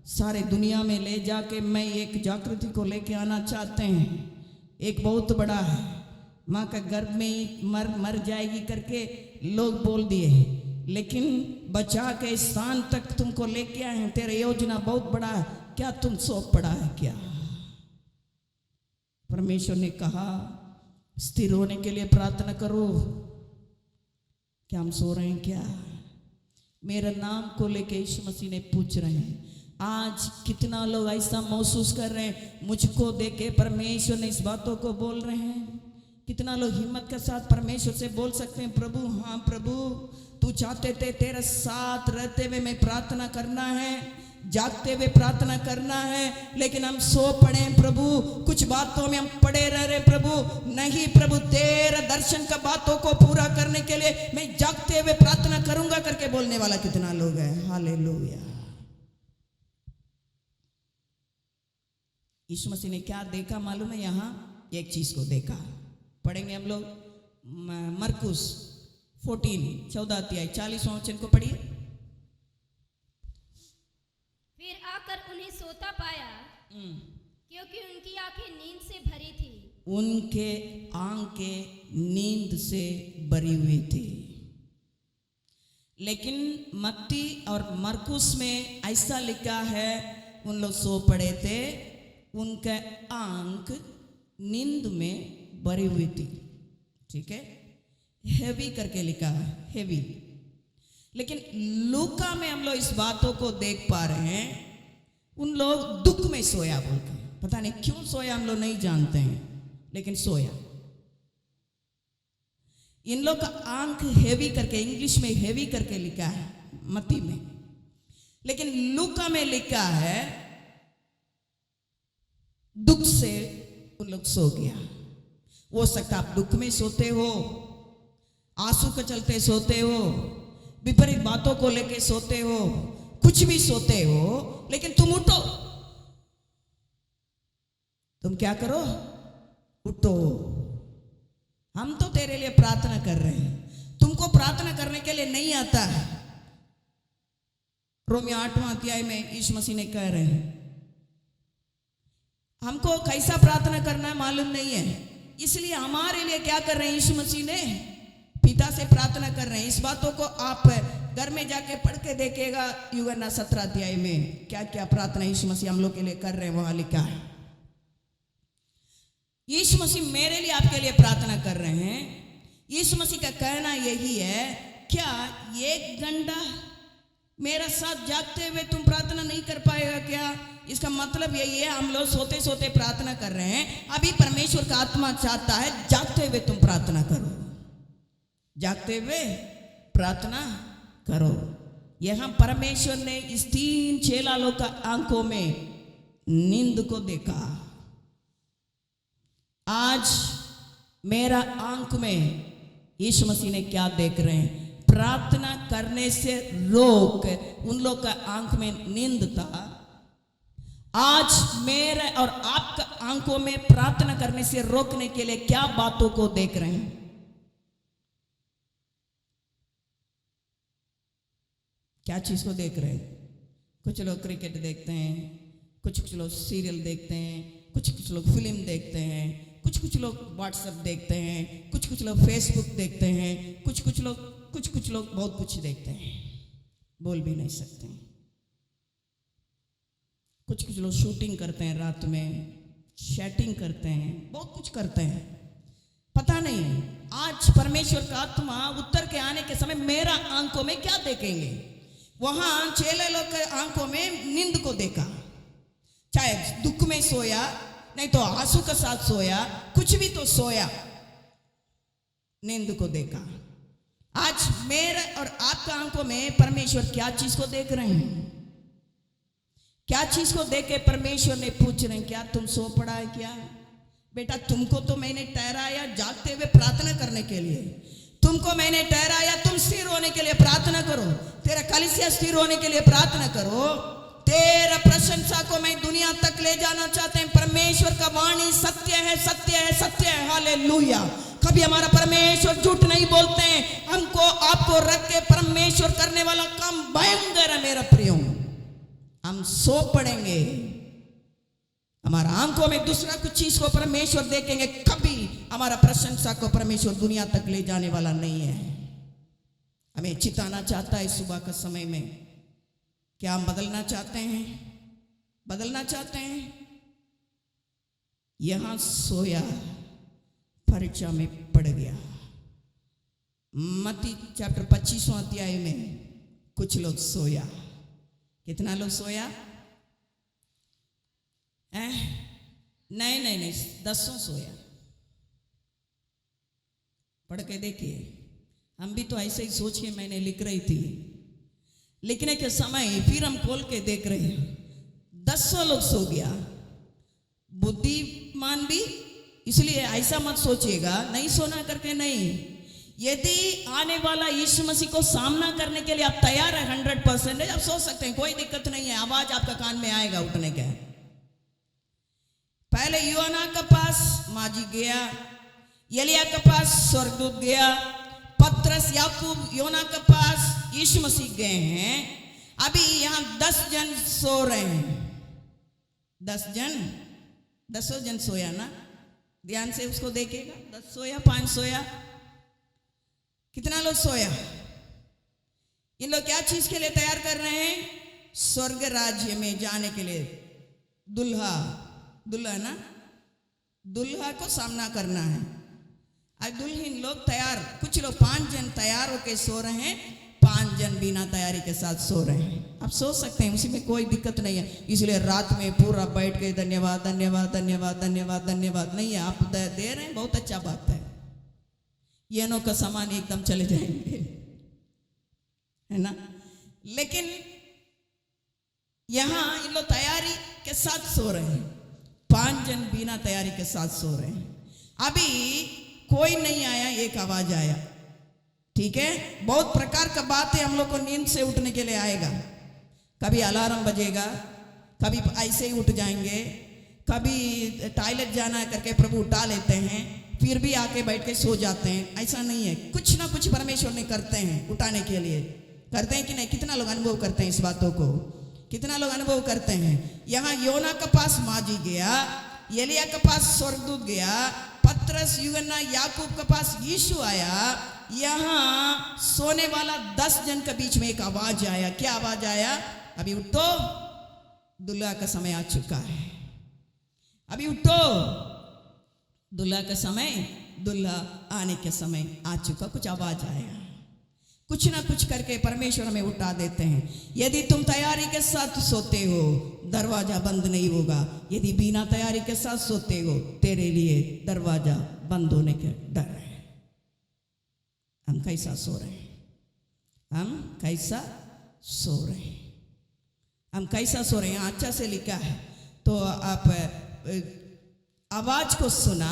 सारे दुनिया में ले जाके मैं एक जागृति को लेके आना चाहते हैं। एक बहुत बड़ा है, माँ का गर्भ में ही मर जाएगी करके लोग बोल दिए, लेकिन बचा के स्थान तक तुमको लेके आए हैं। तेरा योजना बहुत बड़ा है, क्या तुम सो पड़ा है क्या? परमेश्वर ने कहा स्थिर होने के लिए प्रार्थना करो। क्या हम सो रहे हैं क्या? मेरा नाम को लेके यीशु मसीह ने पूछ रहे हैं। आज कितना लोग ऐसा महसूस कर रहे हैं, मुझको देके परमेश्वर ने इस बातों को बोल रहे हैं। कितना लोग हिम्मत के साथ परमेश्वर से बोल सकते हैं, प्रभु हाँ प्रभु, तू चाहते थे तेरे साथ रहते हुए मैं प्रार्थना करना है, जागते हुए प्रार्थना करना है, लेकिन हम सो पड़े हैं प्रभु, कुछ बातों में हम पड़े रह रहे प्रभु। नहीं प्रभु, तेरा दर्शन का बातों को पूरा करने के लिए मैं जागते हुए प्रार्थना करूंगा करके बोलने वाला कितना लोग है। हालेलुया। यीशु मसीह ने क्या देखा मालूम है? यहाँ एक चीज को देखा, पढ़ेंगे हम लोग मरकुस 14 अध्याय 40वां वचन को पढ़िए। फिर आकर उन्हें सोता पाया, क्योंकि उनकी आंखें नींद से भरी थी। उनके आंखें नींद से भरी हुई थी। लेकिन मत्ती और मरकुस में ऐसा लिखा है, उन लोग सो पड़े थे, उनके आंख नींद में भरी हुई थी। ठीक है, हेवी करके लिखा है, हेवी। लेकिन लूका में हम लोग इस बातों को देख पा रहे हैं, उन लोग दुख में सोया बोल के, पता नहीं क्यों सोया हम लोग नहीं जानते हैं, लेकिन सोया। इन लोग का आंख हेवी करके, इंग्लिश में हेवी करके लिखा है मत्ती में, लेकिन लूका में लिखा है दुख से उन लोग सो गया। हो सकता आप दुख में सोते हो, आंसू के चलते सोते हो, विपरीत बातों को लेके सोते हो, कुछ भी सोते हो, लेकिन तुम उठो। तुम क्या करो? उठो। हम तो तेरे लिए प्रार्थना कर रहे हैं, तुमको प्रार्थना करने के लिए नहीं आता है। रोमियो 8वां अध्याय में यीशु मसीह ने कह रहे हैं, हमको कैसा प्रार्थना करना है मालूम नहीं है, इसलिए हमारे लिए क्या कर रहे हैं यीशु मसीह ने? पिता से प्रार्थना कर रहे हैं। इस बातों को आप घर में जाके पढ़ के देखेगा, यूहन्ना 17 अध्याय में क्या क्या प्रार्थना यीशु मसीह हम लोग के लिए कर रहे हैं, वहां लिखा है। यीशु मसीह मेरे लिए, आपके लिए प्रार्थना कर रहे हैं। यीशु मसीह का कहना यही है, क्या 1 घंटा मेरा साथ जागते हुए तुम प्रार्थना नहीं कर पाएगा क्या? इसका मतलब यही है, हम लोग सोते सोते प्रार्थना कर रहे हैं। अभी परमेश्वर का आत्मा चाहता है जागते हुए तुम प्रार्थना करो, जागते हुए प्रार्थना करो। यहां परमेश्वर ने इस 3 चेला लोग का आंखों में नींद को देखा। आज मेरा आंख में यीशु मसीह ने क्या देख रहे हैं? प्रार्थना करने से रोक, उन लोग का आंख में नींद था। आज मेरे और आपका आंखों में प्रार्थना करने से रोकने के लिए क्या बातों को देख रहे हैं? क्या चीज को देख रहे हैं? कुछ लोग क्रिकेट देखते हैं, कुछ लोग सीरियल देखते हैं, कुछ लोग फिल्म देखते हैं, कुछ लोग व्हाट्सएप देखते हैं, कुछ लोग फेसबुक देखते हैं, कुछ लोग बहुत कुछ देखते हैं, बोल भी नहीं सकते। कुछ लोग शूटिंग करते हैं, रात में चैटिंग करते हैं, बहुत कुछ करते हैं। पता नहीं आज परमेश्वर का आत्मा उत्तर के आने के समय मेरा आंखों में क्या देखेंगे? वहां चेले लोग के आंखों में नींद को देखा, चाहे दुख में सोया, नहीं तो आंसू के साथ सोया, कुछ भी तो सोया, नींद को देखा। आज मेरे और आपका आंखों में परमेश्वर क्या चीज को देख रहे हैं? क्या चीज को देख के परमेश्वर ने पूछ रहे हैं, क्या तुम सो पड़ा है क्या? बेटा तुमको तो मैंने ठहराया जागते हुए प्रार्थना करने के लिए, तुमको मैंने ठहराया तुम स्थिर होने के लिए प्रार्थना करो, तेरा कलीसिया स्थिर होने के लिए प्रार्थना करो, तेरा प्रशंसा को मैं दुनिया तक ले जाना चाहते हैं। परमेश्वर का वाणी सत्य है, सत्य है, सत्य है। हालेलुया। कभी हमारा परमेश्वर झूठ नहीं बोलते हैं। हमको आपको रख के परमेश्वर करने वाला काम भयंकर है मेरा प्रियो। हम सो पड़ेंगे, हमारा आंखों में दूसरा कुछ चीज को परमेश्वर देखेंगे, कभी हमारा प्रशंसा को परमेश्वर दुनिया तक ले जाने वाला नहीं है। हमें चिताना चाहता है सुबह के समय में। क्या हम बदलना चाहते हैं? बदलना चाहते हैं? यहां सोया, परीक्षा में पड़ गया। मत्ती चैप्टर 25वां अध्याय में कुछ लोग सोया। कितना लोग सोया? नहीं, 10 सोया। पढ़ के देखिए। हम भी तो ऐसे ही सोच के मैंने लिख रही थी, लिखने के समय फिर हम खोल के देख रहे हैं 10 लोग सो गया। बुद्धिमान भी, इसलिए ऐसा मत सोचिएगा नहीं सोना करके नहीं। यदि आने वाला यीशु मसीह को सामना करने के लिए आप तैयार है 100%, आप सो सकते हैं, कोई दिक्कत नहीं है। आवाज आपका कान में आएगा उठने का। पहले योना के पास माजी गया, एलिया के पास स्वर्गदूत गया, पतरस, याकूब, योना के पास यीशु मसीह गए हैं। अभी यहां 10 जन सो रहे हैं। 10 जन सोया ना? ध्यान से उसको देखिएगा। 10 सोया, 5 सोया, कितना लोग सोया? इन लोग क्या चीज के लिए तैयार कर रहे हैं? स्वर्ग राज्य में जाने के लिए। दुल्हा ना, दुल्हा को सामना करना है। आज दुल्हन लोग तैयार, कुछ लोग 5 जन तैयार होके सो रहे हैं, 5 जन बिना तैयारी के साथ सो रहे हैं। आप सो सकते हैं, उसी में कोई दिक्कत नहीं है। इसलिए रात में पूरा बैठ के धन्यवाद धन्यवाद धन्यवाद धन्यवाद धन्यवाद नहीं है, आप दे रहे हैं, बहुत अच्छा बात है। ये नो का सामान एकदम चले जाएंगे, है ना? लेकिन यहां इन लोग तैयारी के साथ सो रहे हैं, 5 जन बिना तैयारी के साथ सो रहे हैं। अभी कोई नहीं आया, एक आवाज आया। ठीक है, बहुत प्रकार का बात है, हम लोग को नींद से उठने के लिए आएगा। कभी अलार्म बजेगा, कभी ऐसे ही उठ जाएंगे, कभी टॉयलेट जाना करके प्रभु उठा लेते हैं, फिर भी आके बैठ के सो जाते हैं। ऐसा नहीं है, कुछ ना कुछ परमेश्वर ने करते हैं उठाने के लिए। करते हैं कि नहीं? कितना लोग अनुभव करते हैं इस बातों को? कितना लोग अनुभव करते हैं? यहां योना के पास माजी गया, एलिया के पास स्वर्गदूत गया, पतरस, यूहन्ना, याकूब के पास यीशु आया। यहां सोने वाला 10 जन के बीच में एक आवाज आया। क्या आवाज आया? अभी उठो, दुल्हा का समय आ चुका है। अभी उठो, दुल्हा का समय, दुल्हा आने के समय आ चुका। कुछ आवाज आया, कुछ ना कुछ करके परमेश्वर हमें उठा देते हैं। यदि तुम तैयारी के साथ सोते हो, दरवाजा बंद नहीं होगा। यदि बिना तैयारी के साथ सोते हो, तेरे लिए दरवाजा बंद होने का डर है। हम कैसा सो रहे हैं? हम कैसा सो रहे हैं? हम कैसा सो रहे हैं? अच्छा से लिखा है, तो आप आवाज को सुना,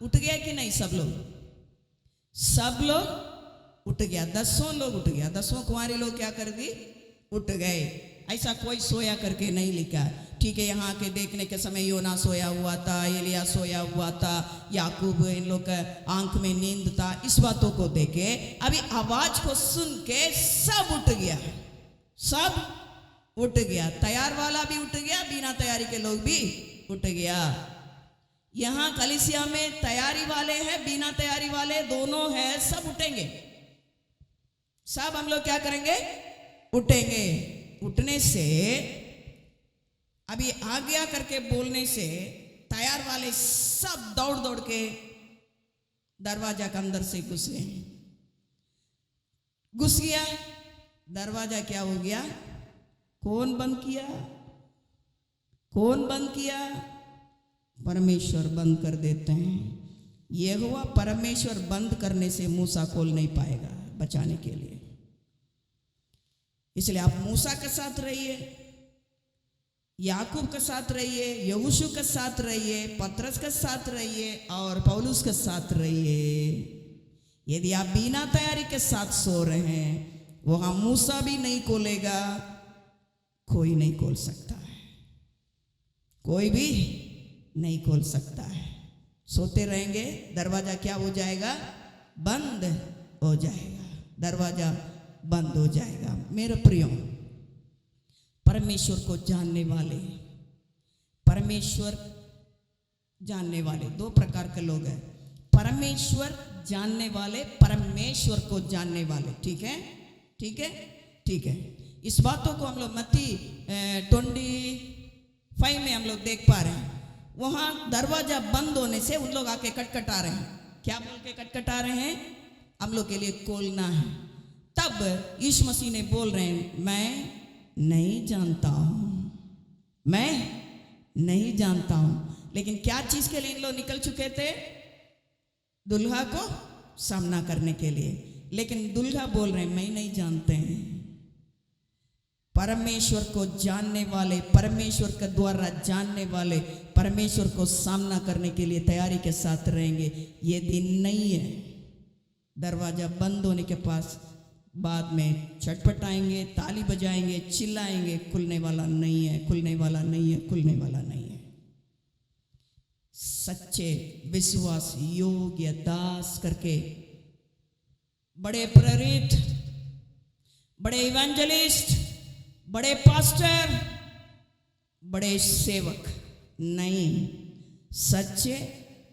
उठ गया कि नहीं? सब लोग उठ गया। 10 लोग उठ गया। 10 कुंवारे लोग क्या कर दी? उठ गए। ऐसा कोई सोया करके नहीं लिखा। ठीक है, यहाँ के देखने के समय योना सोया हुआ था, एलिया सोया हुआ था, याकूब, इन लोग का आंख में नींद था। इस बातों को देखे अभी आवाज को सुन के सब उठ गया, सब उठ गया। तैयार वाला भी उठ गया, बिना तैयारी के लोग भी उठ गया। यहाँ कलीसिया में तैयारी वाले हैं, बिना तैयारी वाले दोनों हैं, सब उठेंगे। सब हम लोग क्या करेंगे? उठेंगे। उठने से अभी आ गया करके बोलने से तैयार वाले सब दौड़ दौड़ के दरवाजा के अंदर से घुस गया। दरवाजा क्या हो गया? कौन बंद किया? कौन बंद किया? परमेश्वर बंद कर देते हैं। यहोवा परमेश्वर बंद करने से मूसा खोल नहीं पाएगा बचाने के लिए। इसलिए आप मूसा के साथ रहिए, याकूब के साथ रहिए, यहोशू के साथ रहिए, पतरस के साथ रहिए और पौलुस के साथ रहिए। यदि आप बिना तैयारी के साथ सो रहे हैं, वहां मूसा भी नहीं खोलेगा, कोई नहीं खोल सकता है, कोई भी नहीं खोल सकता है। सोते रहेंगे, दरवाजा क्या हो जाएगा? बंद हो जाएगा, दरवाजा बंद हो जाएगा। मेरे प्रियो, परमेश्वर को जानने वाले, परमेश्वर जानने वाले दो प्रकार के लोग हैं। परमेश्वर जानने वाले, परमेश्वर को जानने वाले। ठीक है, ठीक है, ठीक है। इस बातों को हम लोग मत्ती 25 में हम लोग देख पा रहे हैं। वहां दरवाजा बंद होने से उन लोग आके कटकटा रहे हैं। क्या बोल के कटकटा रहे हैं? हम लोग के लिए खोलना है। तब यीशु मसीह ने बोल रहे हैं, मैं नहीं जानता हूं, मैं नहीं जानता हूं। लेकिन क्या चीज के लिए इन लोग निकल चुके थे? दुल्हा को सामना करने के लिए। लेकिन दुल्हा बोल रहे हैं, मैं नहीं जानते हैं। परमेश्वर को जानने वाले, परमेश्वर के द्वारा जानने वाले, परमेश्वर को सामना करने के लिए तैयारी के साथ रहेंगे। ये दिन नहीं है दरवाजा बंद होने के पास बाद में छटपटाएंगे, ताली बजाएंगे, चिल्लाएंगे। खुलने वाला नहीं है, खुलने वाला नहीं है, खुलने वाला नहीं है। सच्चे विश्वास योग्य दास करके बड़े प्रेरित, बड़े इवेंजलिस्ट, बड़े पास्टर, बड़े सेवक नहीं, सच्चे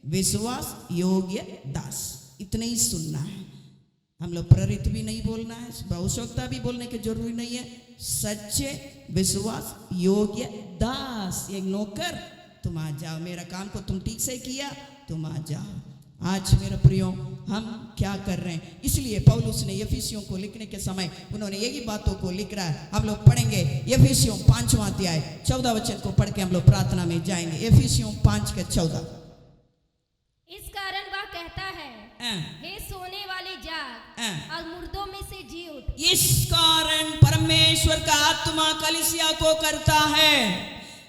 विश्वास योग्य दास, इतने ही सुनना है। हम लोग प्रेरित भी नहीं बोलना है, आवश्यकता भी बोलने की जरूरी नहीं है। सच्चे विश्वास योग्य दास, एक नौकर, तुम आ जाओ, मेरा काम को तुम ठीक से किया, तुम आ जाओ। आज मेरे प्रियो, हम क्या कर रहे हैं? इसलिए पौलुस ने एफिसियों को लिखने के समय उन्होंने यही बातों को लिख रहा है। हम लोग पढ़ेंगे एफिसियों 5वां अध्याय 14 वचन को पढ़ के हम लोग प्रार्थना में जाएंगे। एफिसियों 5:14। इस कारण वह कहता है, हे सोने वाले जाग और मुर्दों में से जी उठ। इस कारण परमेश्वर का आत्मा कलीसिया को करता है।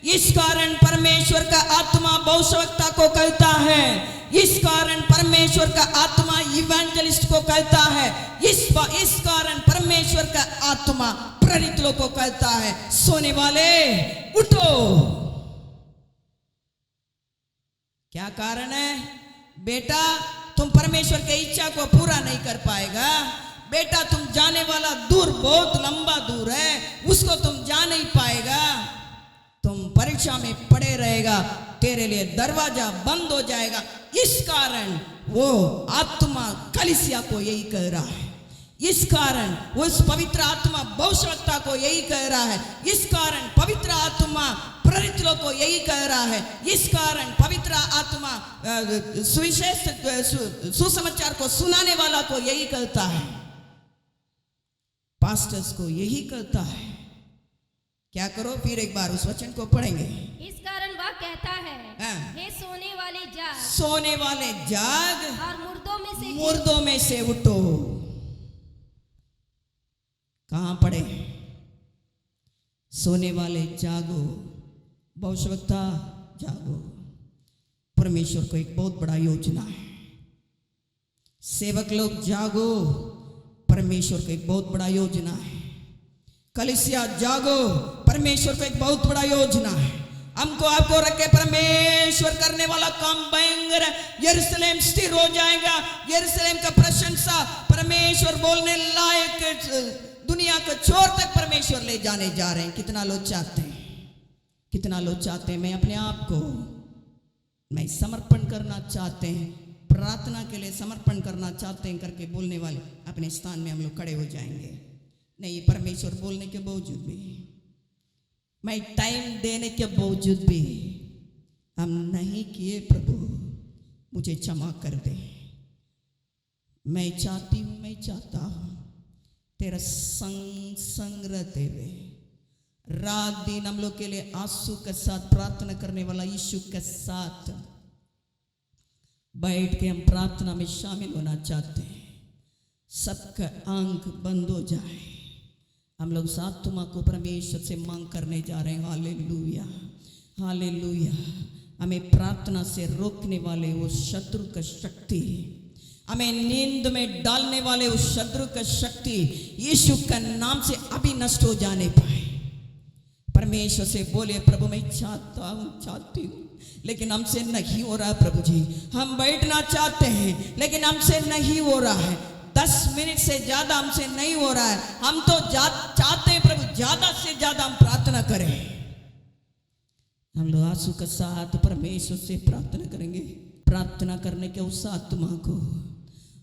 इस कारण परमेश्वर का आत्मा भविष्यवक्ता को कहता है। इस कारण परमेश्वर का आत्मा इवेंजलिस्ट को कहता है। इस कारण परमेश्वर का आत्मा प्रेरित लोग को कहता है, सोने वाले उठो। क्या कारण है? बेटा, तुम परमेश्वर की इच्छा को पूरा नहीं कर पाएगा। बेटा, तुम जाने वाला दूर, बहुत लंबा दूर है, उसको तुम जा नहीं पाएगा। तुम परीक्षा में पड़े रहेगा, तेरे लिए दरवाजा बंद हो जाएगा। इस कारण वो आत्मा कलीसिया को यही कह रहा है। इस कारण उस पवित्र आत्मा भविष्यवक्ता को यही कह रहा है। इस कारण पवित्र आत्मा प्रेरित लोग को यही कह रहा है। इस कारण पवित्र आत्मा सुविशेष सुसमाचार को सुनाने वाला को यही कहता है, पास्टर्स को यही कहता है। क्या करो? फिर एक बार उस वचन को पढ़ेंगे। इस कारण वह कहता है, हे सोने वाले जाग, सोने वाले जाग और मुर्दों में से उठो। कहां पढ़े? सोने वाले जागो, भविष्यवक्ता जागो। परमेश्वर को एक बहुत बड़ा योजना है। सेवक लोग जागो, परमेश्वर को एक बहुत बड़ा योजना है। कलीसिया जागो, परमेश्वर को एक बहुत बड़ा योजना है। हमको आपको रखे परमेश्वर करने वाला काम भयंकर है। यरूशलेम स्थिर हो जाएगा। यरूशलेम का प्रशंसा परमेश्वर बोलने लायक दुनिया के छोर तक परमेश्वर ले जाने जा रहे हैं। कितना लोग चाहते हैं, कितना लोग चाहते हैं। मैं अपने आप को मैं समर्पण करना चाहते हैं, प्रार्थना के लिए समर्पण करना चाहते हैं करके बोलने वाले अपने स्थान में हम लोग खड़े हो जाएंगे। नहीं, परमेश्वर बोलने के बावजूद भी, मैं टाइम देने के बावजूद भी हम नहीं किए, प्रभु मुझे क्षमा कर दे। मैं चाहती हूँ, मैं चाहता हूँ तेरा संग रहते हुए रात दिन हम लोग के लिए आंसू के साथ प्रार्थना करने वाला यीशु के साथ बैठ के हम प्रार्थना में शामिल होना चाहते हैं। सबका आंख बंद हो जाए, हम लोग उस आत्मा को परमेश्वर से मांग करने जा रहे हैं। Hallelujah, hallelujah. हमें प्रार्थना से रोकने वाले वो शत्रु का शक्ति, हमें नींद में डालने वाले उस शत्रु का शक्ति यीशु का नाम से अभी नष्ट हो जाने पाए। परमेश्वर से बोले, प्रभु मैं चाहता हूँ, चाहती हूँ, लेकिन हमसे नहीं हो रहा है प्रभु जी। हम बैठना चाहते हैं लेकिन हमसे नहीं हो रहा है। 10 मिनट से ज्यादा हमसे नहीं हो रहा है। हम तो चाहते हैं प्रभु ज्यादा से ज्यादा हम प्रार्थना करें। हम लोग आंसू के साथ परमेश्वर से प्रार्थना करेंगे। प्रार्थना करने के उस आत्मा को,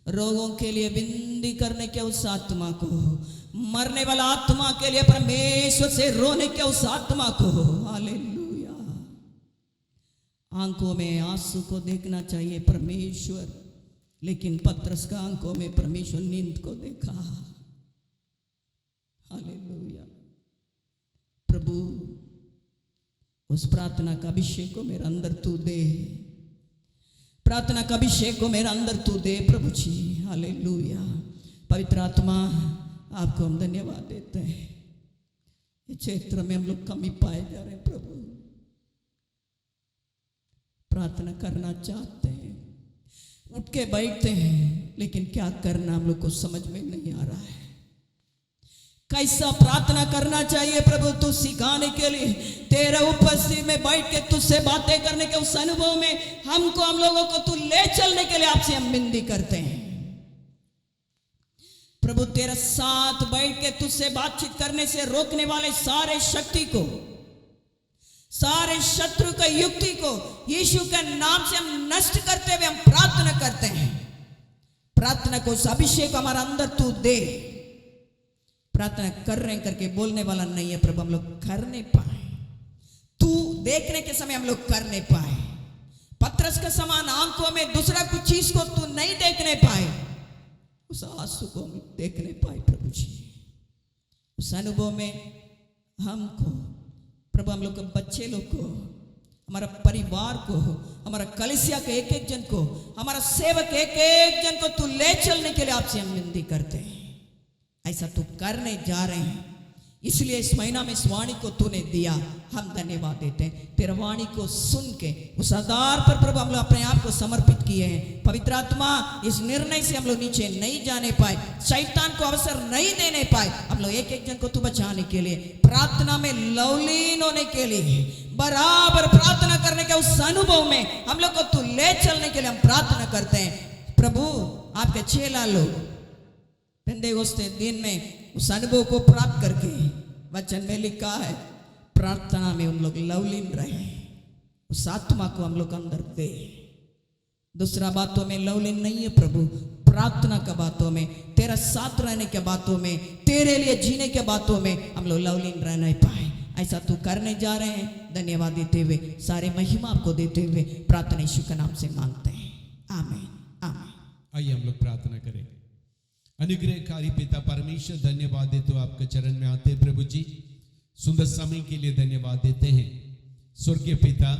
रोगों के लिए विनती करने के उस आत्मा को, मरने वाला आत्मा के लिए परमेश्वर से रोने के उस आत्मा को, हालेलुया। आंखों में आंसू को देखना चाहिए परमेश्वर, लेकिन पतरस का आंखों में परमेश्वर नींद को देखा। हालेलुया। प्रभु उस प्रार्थना का अभिषेक को मेरे अंदर तू दे, प्रार्थना का अभिषेक को मेरे अंदर तू दे प्रभु जी। हालेलुया। पवित्र आत्मा आपको हम धन्यवाद देते हैं। इस क्षेत्र में हम लोग कमी पाए जा रहे हैं प्रभु। प्रार्थना करना चाहते हैं, उठ के बैठते हैं, लेकिन क्या करना हम लोग को समझ में नहीं आ रहा है। कैसा प्रार्थना करना चाहिए प्रभु तू सिखाने के लिए, तेरे उपस्थिति में बैठ के तुझसे बातें करने के उस अनुभव में हम लोगों को तू ले चलने के लिए आपसे हम विनती करते हैं प्रभु। तेरे साथ बैठ के तुझसे बातचीत करने से रोकने वाले सारे शक्ति को, सारे शत्रु का युक्ति को यीशु के नाम से हम नष्ट करते हुए हम प्रार्थना करते हैं। प्रार्थना को उस अभिषेक हमारे अंदर तू दे। प्रार्थना कर रहे हैं करके बोलने वाला नहीं है प्रभु, हम लोग करने पाए, तू देखने के समय हम लोग करने पाए। पतरस के समान आंखों में दूसरा कुछ चीज को तू नहीं देखने पाए, उस आंसू को हम देखने पाए प्रभु जी। उस अनुभव में हमको प्रभु, हम लोग के बच्चे लोग को, हमारा परिवार को, हमारा कलीसिया के एक एक जन को, हमारा सेवक एक एक जन को तू ले चलने के लिए आपसे हम विनती करते हैं। ऐसा तू करने जा रहे हैं, इसलिए इस महीना में इस वाणी को तूने दिया, हम धन्यवाद देते हैं। तेरा वाणी को सुन के उस आधार पर प्रभु हम लोग अपने आप को समर्पित किए हैं। पवित्र आत्मा इस निर्णय से हम लोग नीचे नहीं जाने पाए, शैतान को अवसर नहीं देने पाए। हम लोग एक एक जन को तू बचाने के लिए, प्रार्थना में लवलीन होने के लिए, बराबर प्रार्थना करने के उस अनुभव में हम लोग को तू ले चलने के लिए हम प्रार्थना करते हैं प्रभु। आपके चेला लोग पेंतेकोस्ते दिन में उस अनुभव को प्राप्त करके, वचन में लिखा है, प्रार्थना में उन लोग लवलीन रहे। उस आत्मा को हम लोग अंदर दे। दूसरा बातों में लवलीन नहीं है प्रभु, प्रार्थना का बातों में, तेरा साथ रहने के बातों में, तेरे लिए जीने के बातों में हम लोग लवलीन रह नहीं पाए। ऐसा तू करने जा रहे हैं। धन्यवाद देते हुए, सारे महिमा आपको देते हुए प्रार्थना यीशु के नाम से मांगते हैं, आमीन, आमीन। आइए हम लोग प्रार्थना करें। अनुग्रहकारी पिता परमेश्वर, धन्यवाद देते हो आपके चरण में आते हैं प्रभु जी। सुंदर समय के लिए धन्यवाद देते हैं। स्वर्गीय पिता,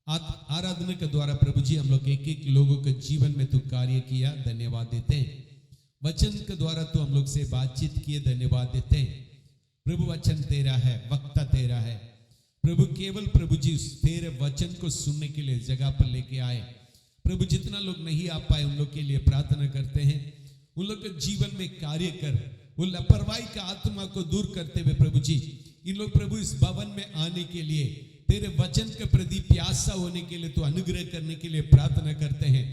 आराधना के द्वारा प्रभु जी हम लोग एक एक लोगों के जीवन में तू कार्य किया, धन्यवाद देते हैं। वचन के द्वारा तू हम लोग से बातचीत किए, धन्यवाद देते हैं प्रभु। वचन तेरा है, वक्ता तेरा है प्रभु। केवल प्रभु जी तेरे वचन को सुनने के लिए जगह पर लेके आए प्रभु। जितना लोग नहीं आ पाए उन लोग के लिए प्रार्थना करते हैं, उन लोग के जीवन में कार्य कर, वो लापरवाही का आत्मा को दूर करते हुए प्रभु जी इन लोग प्रभु इस भवन में आने के लिए, तेरे वचन के प्रति प्यासा होने के लिए, तो अनुग्रह करने के लिए प्रार्थना करते हैं।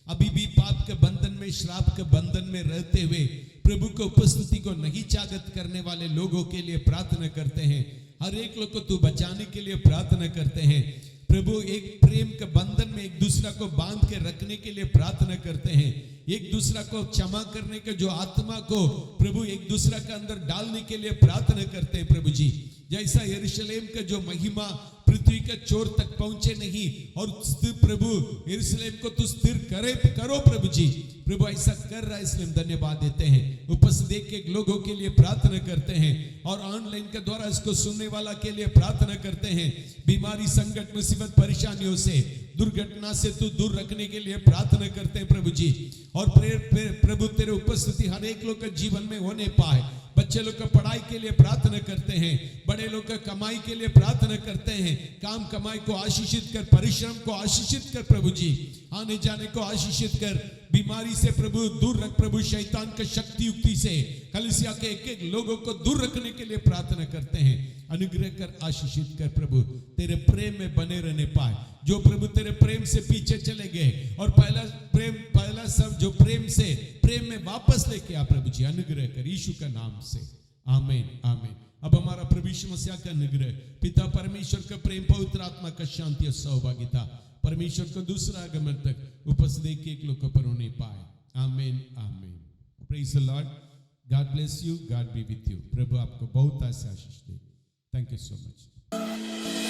अभी भी पाप के बंधन में, श्राप के बंधन में रहते हुए प्रभु को उपस्थिति को नहीं चागत करने वाले लोगों के लिए प्रार्थना करते हैं। हर एक लोग को तू बचाने के लिए प्रार्थना करते हैं प्रभु। एक प्रेम के बंधन में एक दूसरा को बांध के रखने के लिए प्रार्थना करते हैं। एक दूसरा को क्षमा करने के जो आत्मा को प्रभु एक दूसरा के अंदर डालने के लिए प्रार्थना करते हैं प्रभु जी। जैसा यरूशलेम का जो महिमा पृथ्वी के छोर तक पहुंचे नहीं, और प्रभु यरूशलेम को तू स्थिर करो प्रभु जी। प्रभु ऐसा कर रहा है, इसलिए हम धन्यवाद देते हैं। उपस्थित देख के लोगों के लिए प्रार्थना करते हैं, और ऑनलाइन के द्वारा इसको सुनने वाला के लिए प्रार्थना करते हैं। बीमारी, संकट, मुसीबत, परेशानियों से, दुर्घटना से तू दूर रखने के लिए प्रार्थना करते हैं प्रभु जी। और प्रभु तेरे उपस्थिति हर एक लोग के जीवन में होने पाए। बच्चे लोग का पढ़ाई के लिए प्रार्थना करते हैं, बड़े लोग का कमाई के लिए प्रार्थना करते हैं। काम कमाई को आशीषित कर, परिश्रम को आशीषित कर प्रभु जी, आने जाने को आशीषित कर, बीमारी से प्रभु दूर रख प्रभु, शैतान का शक्ति युक्ति से कलीसिया के एक एक लोगों को दूर रखने के लिए प्रार्थना करते हैं। अनुग्रह कर, आशीषित कर प्रभु, तेरे प्रेम में बने रहने पाए। जो प्रभु तेरे प्रेम से पीछे चले गए, और पहला सब जो प्रेम में वापस लेके आ प्रभु जी, अनुग्रह कर यीशु का नाम से, आमीन आमीन। अब हमारा प्रभु यीशु मसीह का अनुग्रह, पिता परमेश्वर का प्रेम, पवित्र आत्मा का शांति और सौभाग्यता परमेश्वर को दूसरा आगमन तक उपस्थित एक लोग पर होने पाए, आमीन आमीन। Praise the lord, god bless you, god be with you. प्रभु आपको बहुत आशीष दे। Thank you so much.